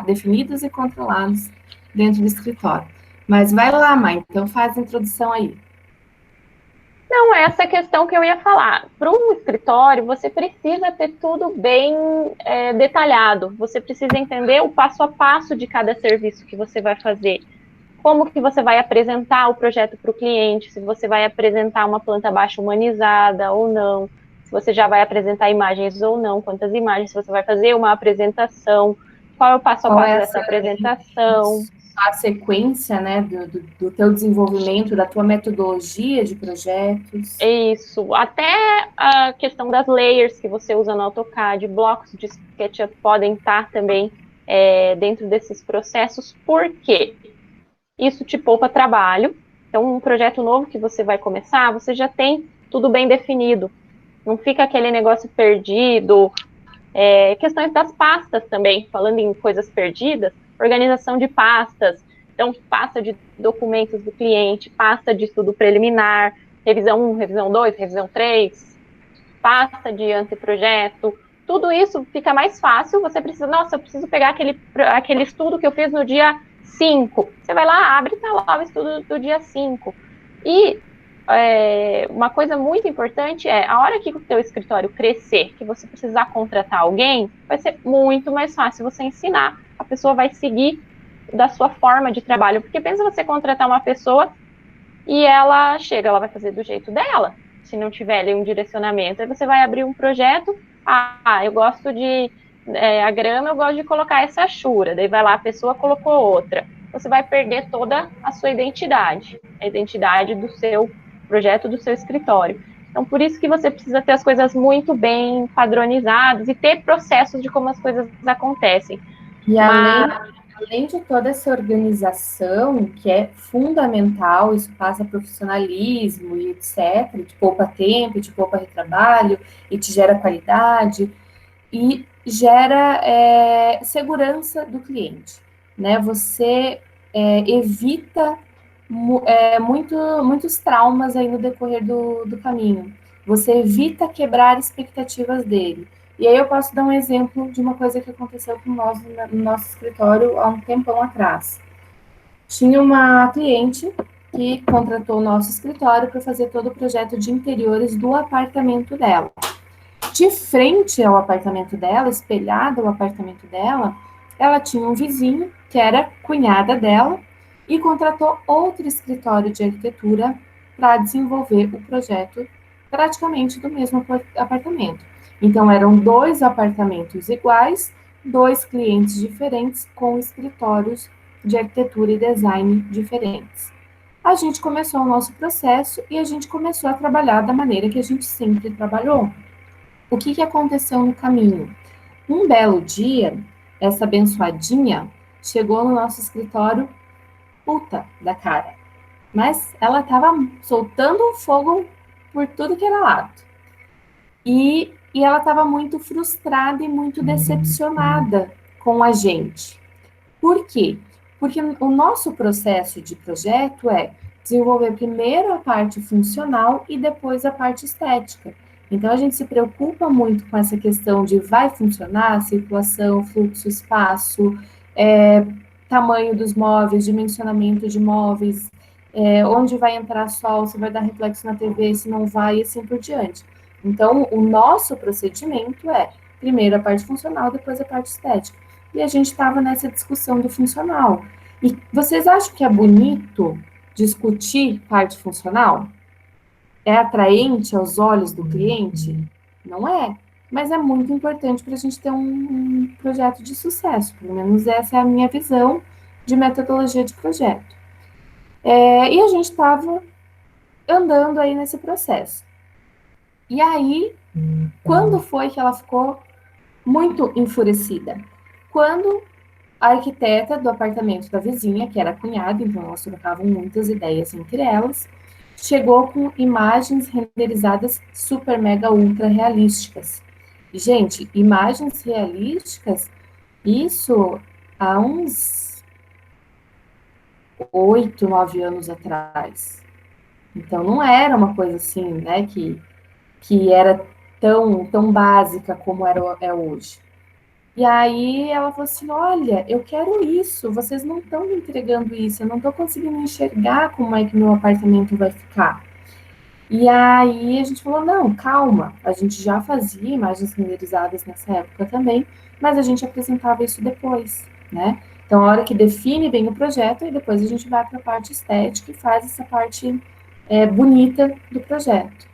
[SPEAKER 4] definidos e controlados dentro do escritório. Mas vai lá, Mai, então faz a introdução aí.
[SPEAKER 1] Não, essa questão que eu ia falar. Para um escritório, você precisa ter tudo bem detalhado. Você precisa entender o passo a passo de cada serviço que você vai fazer. Como que você vai apresentar o projeto para o cliente, se você vai apresentar uma planta baixa humanizada ou não, se você já vai apresentar imagens ou não, quantas imagens, se você vai fazer uma apresentação, qual é o passo a passo dessa apresentação.
[SPEAKER 4] A sequência, né, do teu desenvolvimento, da tua metodologia de projetos.
[SPEAKER 1] Isso, até a questão das layers que você usa no AutoCAD, blocos de SketchUp podem estar também dentro desses processos, por quê? Isso te poupa trabalho. Então, um projeto novo que você vai começar, você já tem tudo bem definido. Não fica aquele negócio perdido. Questões das pastas também, falando em coisas perdidas, organização de pastas. Então, pasta de documentos do cliente, pasta de estudo preliminar, revisão 1, revisão 2, revisão 3, pasta de anteprojeto. Tudo isso fica mais fácil. Você precisa, eu preciso pegar aquele estudo que eu fiz no dia 5. Você vai lá, abre e está lá o estudo do dia 5. E uma coisa muito importante a hora que o teu escritório crescer, que você precisar contratar alguém, vai ser muito mais fácil você ensinar. A pessoa vai seguir da sua forma de trabalho. Porque pensa você contratar uma pessoa e ela chega, ela vai fazer do jeito dela, se não tiver ali um direcionamento. Aí você vai abrir um projeto, eu gosto de a grama, eu gosto de colocar essa achura. Daí vai lá, a pessoa colocou outra. Você vai perder toda a sua identidade, a identidade do seu projeto, do seu escritório. Então, por isso que você precisa ter as coisas muito bem padronizadas e ter processos de como as coisas acontecem.
[SPEAKER 4] E além de toda essa organização, que é fundamental, isso passa profissionalismo e etc., te poupa tempo, te poupa retrabalho, e te gera qualidade, e gera segurança do cliente, né? Você evita muitos traumas aí no decorrer do caminho. Você evita quebrar expectativas dele. E aí eu posso dar um exemplo de uma coisa que aconteceu com nós no nosso escritório há um tempão atrás. Tinha uma cliente que contratou o nosso escritório para fazer todo o projeto de interiores do apartamento dela. De frente ao apartamento dela, espelhado ao apartamento dela, ela tinha um vizinho, que era cunhada dela, e contratou outro escritório de arquitetura para desenvolver o projeto praticamente do mesmo apartamento. Então, eram 2 apartamentos iguais, 2 clientes diferentes, com escritórios de arquitetura e design diferentes. A gente começou o nosso processo e a gente começou a trabalhar da maneira que a gente sempre trabalhou. O que aconteceu no caminho? Um belo dia, essa abençoadinha chegou no nosso escritório puta da cara. Mas ela estava soltando fogo por tudo que era lado. E ela estava muito frustrada e muito decepcionada com a gente. Por quê? Porque o nosso processo de projeto é desenvolver primeiro a parte funcional e depois a parte estética. Então, a gente se preocupa muito com essa questão de vai funcionar, circulação, fluxo, espaço, tamanho dos móveis, dimensionamento de móveis, onde vai entrar sol, se vai dar reflexo na TV, se não vai, e assim por diante. Então, o nosso procedimento é primeiro a parte funcional, depois a parte estética. E a gente estava nessa discussão do funcional. E vocês acham que é bonito discutir parte funcional? É atraente aos olhos do cliente? Não é. Mas é muito importante para a gente ter um projeto de sucesso. Pelo menos essa é a minha visão de metodologia de projeto. E a gente estava andando aí nesse processo. E aí, quando foi que ela ficou muito enfurecida? Quando a arquiteta do apartamento da vizinha, que era a cunhada, então elas trocavam muitas ideias entre elas, chegou com imagens renderizadas super, mega, ultra realísticas. Gente, imagens realísticas, isso há uns 8, 9 anos atrás. Então, não era uma coisa assim, né, que era tão básica como é hoje. E aí ela falou assim, olha, eu quero isso, vocês não estão me entregando isso, eu não estou conseguindo enxergar como é que meu apartamento vai ficar. E aí a gente falou, não, calma, a gente já fazia imagens renderizadas nessa época também, mas a gente apresentava isso depois, né? Então, a hora que define bem o projeto, e depois a gente vai para a parte estética e faz essa parte bonita do projeto.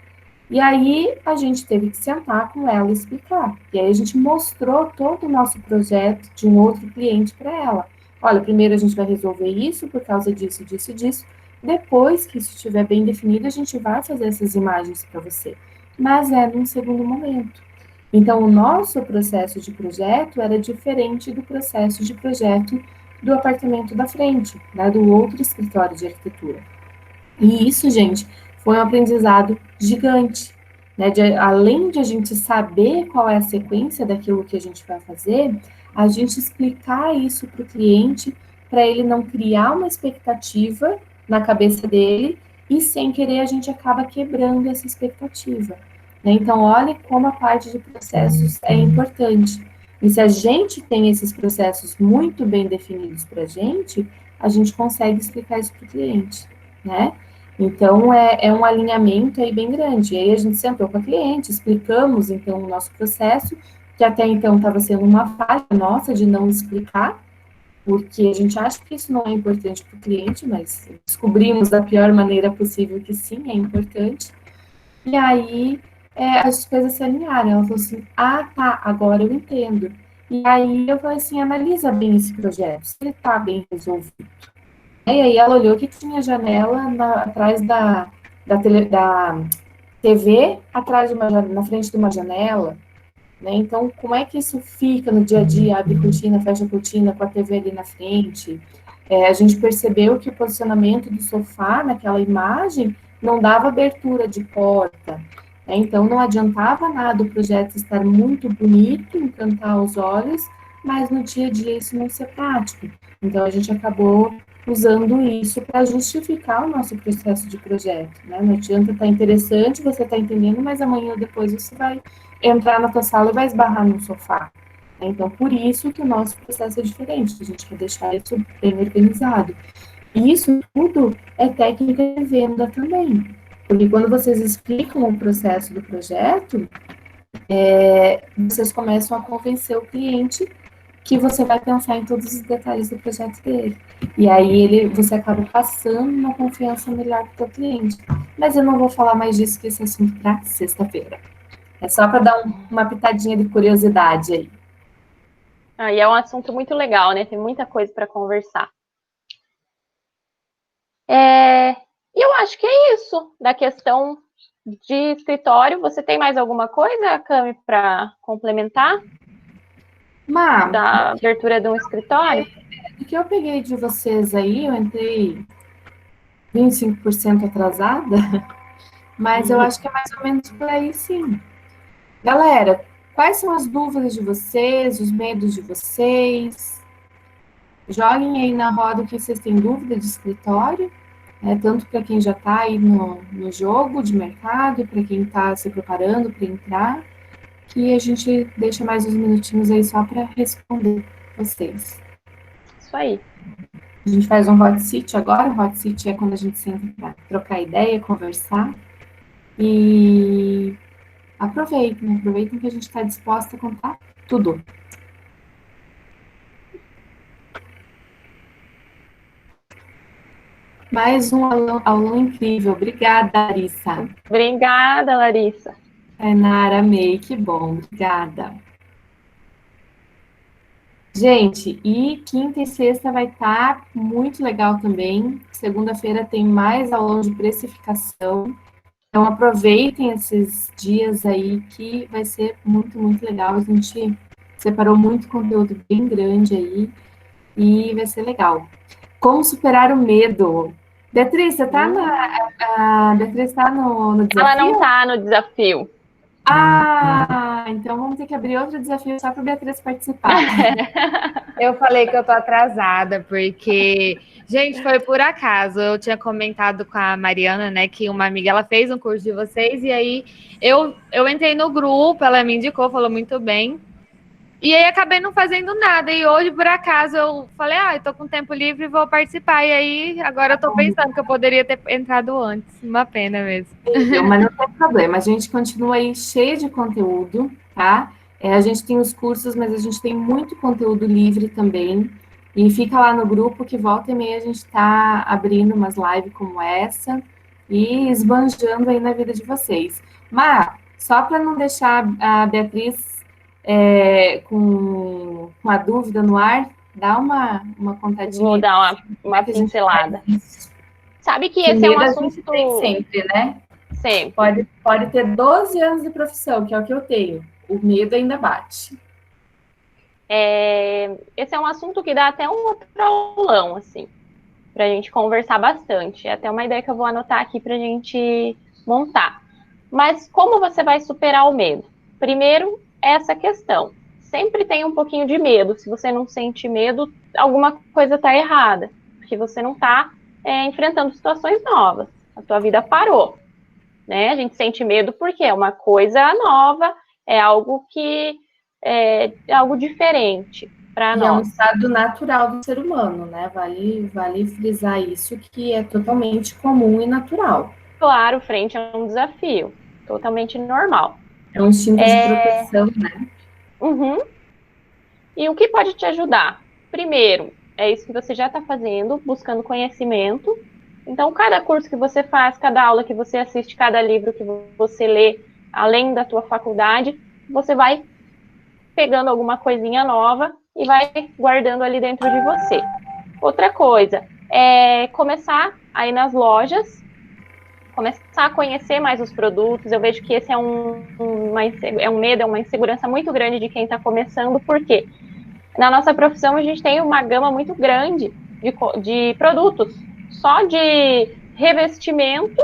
[SPEAKER 4] E aí a gente teve que sentar com ela e explicar. E aí a gente mostrou todo o nosso projeto de um outro cliente para ela. Olha, primeiro a gente vai resolver isso por causa disso, disso e disso. Depois que isso estiver bem definido, a gente vai fazer essas imagens para você. Mas num segundo momento. Então, o nosso processo de projeto era diferente do processo de projeto do apartamento da frente, né, do outro escritório de arquitetura. E isso, gente, foi um aprendizado gigante, né? Além de a gente saber qual é a sequência daquilo que a gente vai fazer, a gente explicar isso para o cliente, para ele não criar uma expectativa na cabeça dele, e sem querer a gente acaba quebrando essa expectativa, né? Então, olha como a parte de processos é importante. E se a gente tem esses processos muito bem definidos para a gente consegue explicar isso para o cliente, né? Então, é um alinhamento aí bem grande. E aí a gente sentou com a cliente, explicamos, então, o nosso processo, que até então estava sendo uma falha nossa de não explicar, porque a gente acha que isso não é importante para o cliente, mas descobrimos da pior maneira possível que sim, é importante. E aí, as coisas se alinharam. Ela falou assim, tá, agora eu entendo. E aí eu falei assim, analisa bem esse projeto, se ele está bem resolvido. E aí ela olhou que tinha janela atrás da TV, atrás na frente de uma janela. né? Então, como é que isso fica no dia a dia? Abre cortina, fecha cortina, com a TV ali na frente. A gente percebeu que o posicionamento do sofá naquela imagem não dava abertura de porta, né? Então, não adiantava nada o projeto estar muito bonito, encantar os olhos, mas no dia a dia isso não ser prático. Então, a gente acabou usando isso para justificar o nosso processo de projeto, né? Não adianta estar interessante, você está entendendo, mas amanhã ou depois você vai entrar na tua sala e vai esbarrar no sofá. Então, por isso que o nosso processo é diferente, a gente quer deixar isso bem organizado. E isso tudo é técnica de venda também, porque quando vocês explicam o processo do projeto, vocês começam a convencer o cliente que você vai pensar em todos os detalhes do projeto dele. E aí você acaba passando uma confiança melhor para o cliente. Mas eu não vou falar mais disso, que esse assunto para sexta-feira. É só para dar uma pitadinha de curiosidade aí.
[SPEAKER 1] E é um assunto muito legal, né? Tem muita coisa para conversar. E eu acho que é isso da questão de escritório. Você tem mais alguma coisa, Cami, para complementar? Da abertura de um escritório?
[SPEAKER 4] O que eu peguei de vocês aí, eu entrei 25% atrasada, mas eu acho que é mais ou menos por aí, sim. Galera, quais são as dúvidas de vocês, os medos de vocês? Joguem aí na roda o que vocês têm dúvida de escritório, tanto para quem já está aí no jogo de mercado, para quem está se preparando para entrar, que a gente deixa mais uns minutinhos aí só para responder vocês.
[SPEAKER 1] Isso aí.
[SPEAKER 4] A gente faz um hot seat agora. O hot seat é quando a gente senta para trocar ideia, conversar. E aproveitem que a gente está disposta a contar tudo. Mais um aulão incrível. Obrigada, Larissa.
[SPEAKER 1] Obrigada, Larissa.
[SPEAKER 4] Nara, amei, que bom. Obrigada. Gente, e quinta e sexta vai estar muito legal também. Segunda-feira tem mais aulão de precificação. Então, aproveitem esses dias aí que vai ser muito, muito legal. A gente separou muito conteúdo bem grande aí e vai ser legal. Como superar o medo? Beatriz, você tá Beatriz está no desafio?
[SPEAKER 1] Ela não está no desafio.
[SPEAKER 4] Então vamos ter que abrir outro desafio só para a Beatriz participar.
[SPEAKER 3] Eu falei que eu tô atrasada, porque, gente, foi por acaso. Eu tinha comentado com a Mariana, né, que uma amiga, ela fez um curso de vocês, e aí eu entrei no grupo, ela me indicou, falou muito bem. E aí acabei não fazendo nada. E hoje, por acaso, eu falei, eu tô com tempo livre e vou participar. E aí, agora eu tô pensando que eu poderia ter entrado antes. Uma pena mesmo.
[SPEAKER 4] Mas não tem problema. A gente continua aí cheia de conteúdo, tá? A gente tem os cursos, mas a gente tem muito conteúdo livre também. E fica lá no grupo que volta e meia a gente tá abrindo umas lives como essa e esbanjando aí na vida de vocês. Mas, só para não deixar a Beatriz com a dúvida no ar, dá uma contadinha.
[SPEAKER 1] Vou dar uma pincelada. Sabe que esse é um assunto...
[SPEAKER 4] tem sempre, né?
[SPEAKER 1] Sempre.
[SPEAKER 4] Pode ter 12 anos de profissão, que é o que eu tenho. O medo ainda bate.
[SPEAKER 1] Esse é um assunto que dá até um outro aulão, assim, para a gente conversar bastante. É até uma ideia que eu vou anotar aqui para a gente montar. Mas como você vai superar o medo? Primeiro, essa questão. Sempre tem um pouquinho de medo. Se você não sente medo, alguma coisa está errada. Porque você não está enfrentando situações novas. A tua vida parou. Né? A gente sente medo porque é uma coisa nova, é algo que é algo diferente para nós.
[SPEAKER 4] É um estado natural do ser humano, né? Vale frisar isso, que é totalmente comum e natural.
[SPEAKER 1] Claro, frente a um desafio. Totalmente normal.
[SPEAKER 4] É um instinto de proteção, né?
[SPEAKER 1] Uhum. E o que pode te ajudar? Primeiro, é isso que você já está fazendo, buscando conhecimento. Então, cada curso que você faz, cada aula que você assiste, cada livro que você lê, além da tua faculdade, você vai pegando alguma coisinha nova e vai guardando ali dentro de você. Outra coisa, é começar aí nas lojas, começar a conhecer mais os produtos. Eu vejo que esse é um medo, é uma insegurança muito grande de quem está começando, porque na nossa profissão a gente tem uma gama muito grande de produtos, só de revestimento,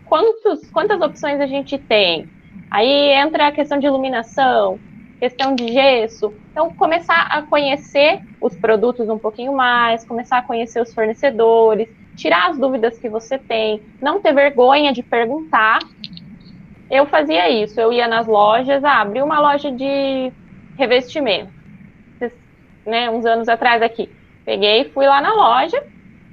[SPEAKER 1] quantas opções a gente tem? Aí entra a questão de iluminação, questão de gesso. Então, começar a conhecer os produtos um pouquinho mais, começar a conhecer os fornecedores, tirar as dúvidas que você tem, não ter vergonha de perguntar. Eu fazia isso, eu ia nas lojas, abri uma loja de revestimento, né, uns anos atrás aqui. Peguei, fui lá na loja,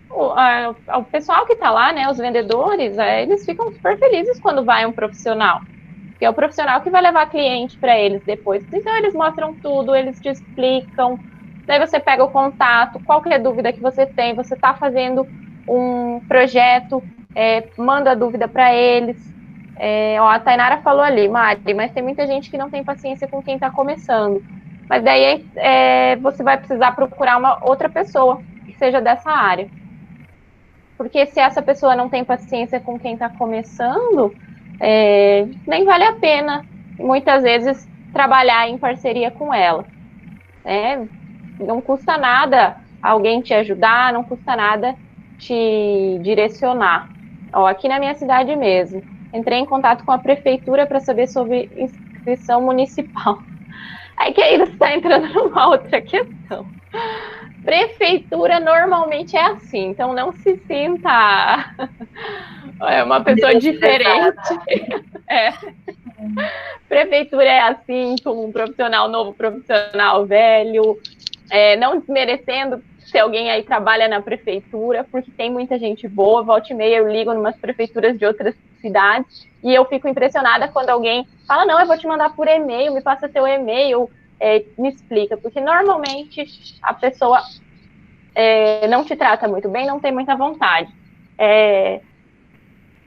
[SPEAKER 1] o pessoal que está lá, né, os vendedores, eles ficam super felizes quando vai um profissional, porque é o profissional que vai levar cliente para eles depois. Então, eles mostram tudo, eles te explicam, daí você pega o contato, qualquer dúvida que você tem, você está fazendo um projeto, manda a dúvida para eles. A Tainara falou ali, Mari, mas tem muita gente que não tem paciência com quem está começando. Mas daí você vai precisar procurar uma outra pessoa que seja dessa área. Porque se essa pessoa não tem paciência com quem está começando, nem vale a pena, muitas vezes, trabalhar em parceria com ela. Não custa nada alguém te ajudar, não custa nada te direcionar. Aqui na minha cidade mesmo, entrei em contato com a prefeitura para saber sobre inscrição municipal. Aí que aí você está entrando numa outra questão. Prefeitura normalmente é assim, então não se sinta uma pessoa diferente. Prefeitura é assim, com um profissional novo, profissional velho, não desmerecendo se alguém aí trabalha na prefeitura, porque tem muita gente boa. Volta e meia eu ligo em umas prefeituras de outras cidades e eu fico impressionada quando alguém fala, não, eu vou te mandar por e-mail, me passa teu e-mail, me explica, porque normalmente a pessoa não te trata muito bem, não tem muita vontade.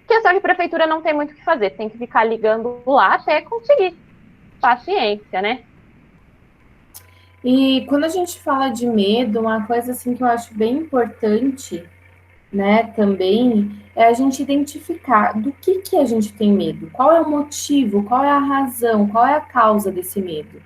[SPEAKER 1] Questão de prefeitura não tem muito o que fazer, tem que ficar ligando lá até conseguir. Paciência, né?
[SPEAKER 4] E quando a gente fala de medo, uma coisa assim que eu acho bem importante, né, também, é a gente identificar do que a gente tem medo, qual é o motivo, qual é a razão, qual é a causa desse medo.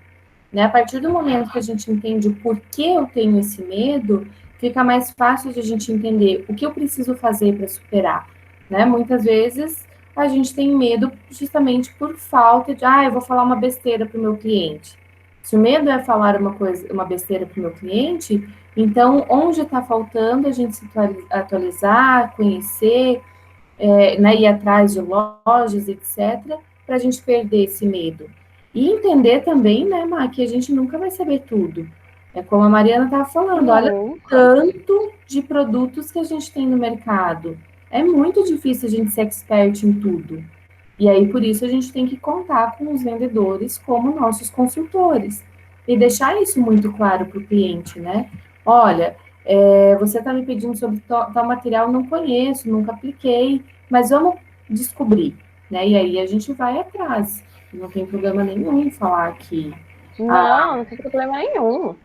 [SPEAKER 4] Né? A partir do momento que a gente entende o porquê eu tenho esse medo, fica mais fácil de a gente entender o que eu preciso fazer para superar. Né? Muitas vezes a gente tem medo justamente por falta de, eu vou falar uma besteira para o meu cliente. Se o medo é falar uma besteira para o meu cliente, então onde está faltando a gente se atualizar, conhecer, né, ir atrás de lojas, etc., para a gente perder esse medo. E entender também, né, Má, que a gente nunca vai saber tudo. É como a Mariana estava falando, olha o tanto de produtos que a gente tem no mercado. É muito difícil a gente ser expert em tudo. E aí, por isso, a gente tem que contar com os vendedores como nossos consultores. E deixar isso muito claro para o cliente, né? Olha, você está me pedindo sobre tal material, não conheço, nunca apliquei, mas vamos descobrir, né? E aí a gente vai atrás. Não tem problema nenhum em falar aqui.
[SPEAKER 1] Não tem problema nenhum.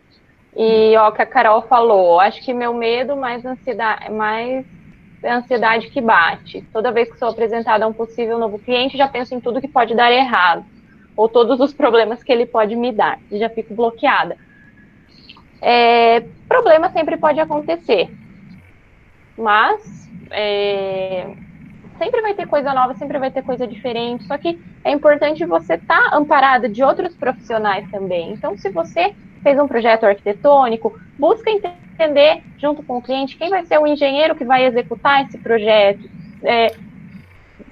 [SPEAKER 1] E o que a Carol falou, acho que meu medo mais é a ansiedade que bate. Toda vez que sou apresentada a um possível novo cliente, já penso em tudo que pode dar errado, ou todos os problemas que ele pode me dar, e já fico bloqueada. Problema sempre pode acontecer, mas sempre vai ter coisa nova, sempre vai ter coisa diferente, só que é importante você estar amparada de outros profissionais também. Então, se você fez um projeto arquitetônico, busca entender, junto com o cliente, quem vai ser o engenheiro que vai executar esse projeto,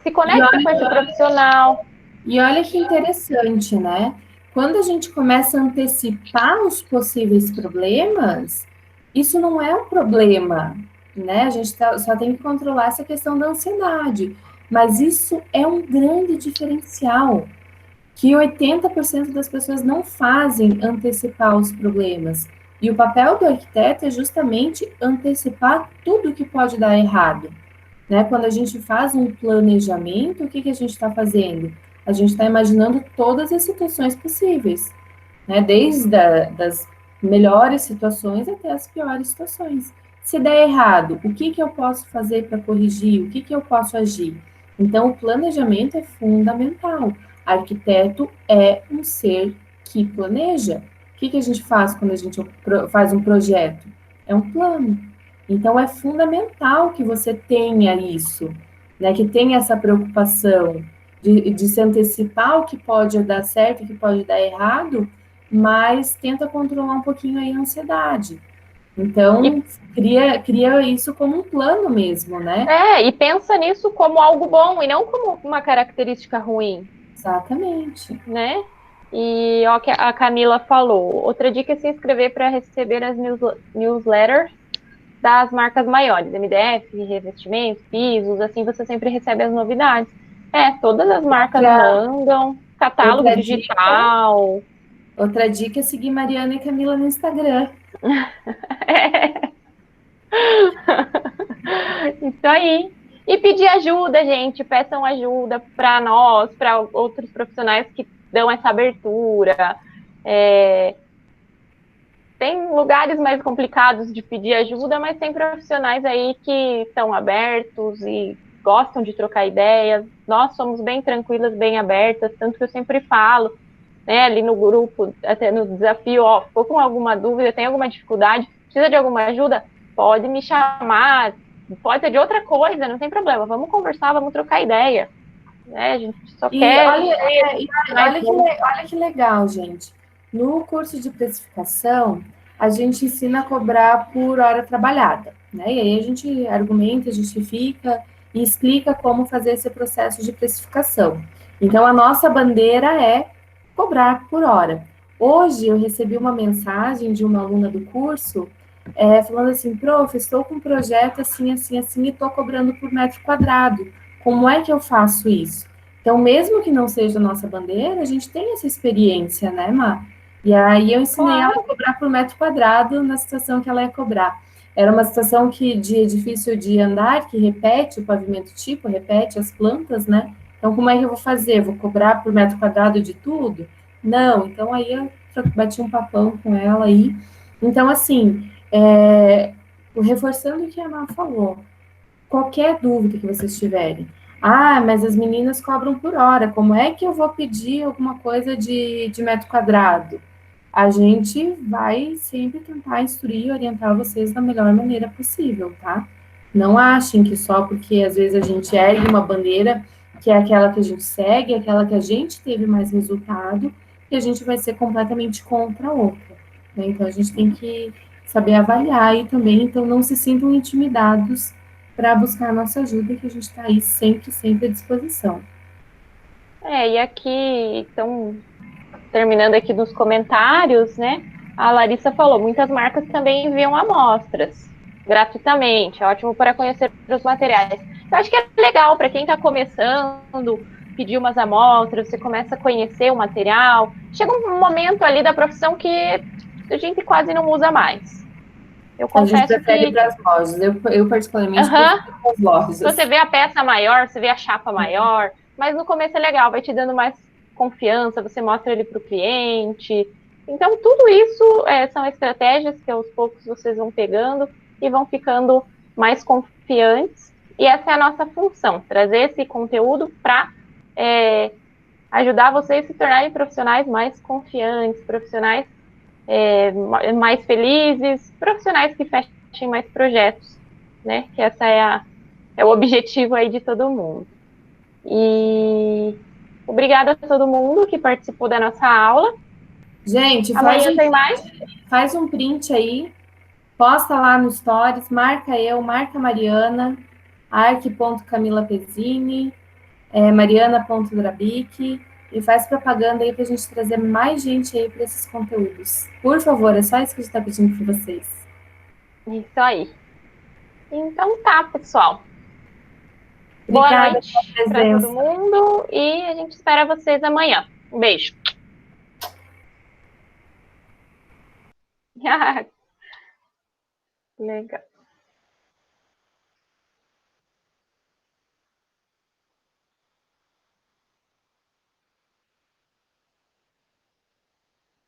[SPEAKER 1] se conecta com esse profissional.
[SPEAKER 4] E olha que interessante, né? Quando a gente começa a antecipar os possíveis problemas, isso não é um problema, né? A gente só tem que controlar essa questão da ansiedade. Mas isso é um grande diferencial, que 80% das pessoas não fazem antecipar os problemas. E o papel do arquiteto é justamente antecipar tudo que pode dar errado. Né? Quando a gente faz um planejamento, o que a gente está fazendo? A gente está imaginando todas as situações possíveis, né? Desde das melhores situações até as piores situações. Se der errado, o que eu posso fazer para corrigir? O que eu posso agir? Então, o planejamento é fundamental. Arquiteto é um ser que planeja. O que a gente faz quando a gente faz um projeto? É um plano. Então, é fundamental que você tenha isso, né? Que tenha essa preocupação de se antecipar o que pode dar certo, o que pode dar errado, mas tenta controlar um pouquinho aí a ansiedade. Então, cria isso como um plano mesmo, né?
[SPEAKER 1] E pensa nisso como algo bom e não como uma característica ruim.
[SPEAKER 4] Exatamente.
[SPEAKER 1] Né? E ó, que a Camila falou. Outra dica é se inscrever para receber as newsletters das marcas maiores, MDF, revestimentos, pisos, assim você sempre recebe as novidades. Todas as marcas mandam, catálogo digital.
[SPEAKER 4] Outra dica é seguir Mariana e Camila no Instagram.
[SPEAKER 1] Isso aí. E pedir ajuda, gente. Peçam ajuda para nós, para outros profissionais que dão essa abertura. Tem lugares mais complicados de pedir ajuda, mas tem profissionais aí que estão abertos e gostam de trocar ideias. Nós somos bem tranquilas, bem abertas, tanto que eu sempre falo, né, ali no grupo, até no desafio, ficou com alguma dúvida, tem alguma dificuldade, precisa de alguma ajuda, pode me chamar, pode ser de outra coisa, não tem problema, vamos conversar, vamos trocar ideia. Né? A gente só quer...
[SPEAKER 4] Olha que legal, gente. No curso de precificação, a gente ensina a cobrar por hora trabalhada, né? E aí a gente argumenta, justifica e explica como fazer esse processo de precificação. Então, a nossa bandeira é cobrar por hora. Hoje, eu recebi uma mensagem de uma aluna do curso falando assim, prof, estou com um projeto assim, assim, assim, e estou cobrando por metro quadrado. Como é que eu faço isso? Então, mesmo que não seja a nossa bandeira, a gente tem essa experiência, né, Má? E aí eu ensinei ela a cobrar por metro quadrado na situação que ela ia cobrar. Era uma situação de edifício de andar, que repete o pavimento tipo, repete as plantas, né? Então, como é que eu vou fazer? Vou cobrar por metro quadrado de tudo? Não, então aí eu bati um papão com ela aí. Então, assim, reforçando o que a Má falou, qualquer dúvida que vocês tiverem, mas as meninas cobram por hora, como é que eu vou pedir alguma coisa de metro quadrado? A gente vai sempre tentar instruir e orientar vocês da melhor maneira possível, tá? Não achem que só porque às vezes a gente ergue uma bandeira que é aquela que a gente segue, aquela que a gente teve mais resultado, que a gente vai ser completamente contra a outra, né? Então a gente tem que saber avaliar aí também, então não se sintam intimidados para buscar a nossa ajuda, que a gente está aí sempre, sempre à disposição.
[SPEAKER 1] E aqui, então, terminando aqui nos comentários, né? A Larissa falou, muitas marcas também enviam amostras gratuitamente, é ótimo para conhecer os materiais. Eu acho que é legal para quem está começando, pedir umas amostras, você começa a conhecer o material. Chega um momento ali da profissão que a gente quase não usa mais. Eu confesso
[SPEAKER 4] a gente prefere ir para as lojas. Eu particularmente, prefiro ir para as lojas.
[SPEAKER 1] Você vê a peça maior, você vê a chapa maior, mas no começo é legal, vai te dando mais confiança, você mostra ele para o cliente. Então, tudo isso são estratégias que aos poucos vocês vão pegando e vão ficando mais confiantes. E essa é a nossa função, trazer esse conteúdo para ajudar vocês a se tornarem profissionais mais confiantes, profissionais mais felizes, profissionais que fechem mais projetos, né? Que essa é o objetivo aí de todo mundo. E obrigada a todo mundo que participou da nossa aula.
[SPEAKER 4] Gente,
[SPEAKER 1] faz
[SPEAKER 4] um print aí, posta lá no Stories, marca eu, marca a Mariana, arc.camilapesini, mariana.drabic, e faz propaganda aí para a gente trazer mais gente aí para esses conteúdos. Por favor, é só isso que a gente está pedindo para vocês.
[SPEAKER 1] Isso aí. Então tá, pessoal.
[SPEAKER 4] Obrigada.
[SPEAKER 1] Boa noite para todo mundo e a gente espera vocês amanhã. Um beijo. Legal.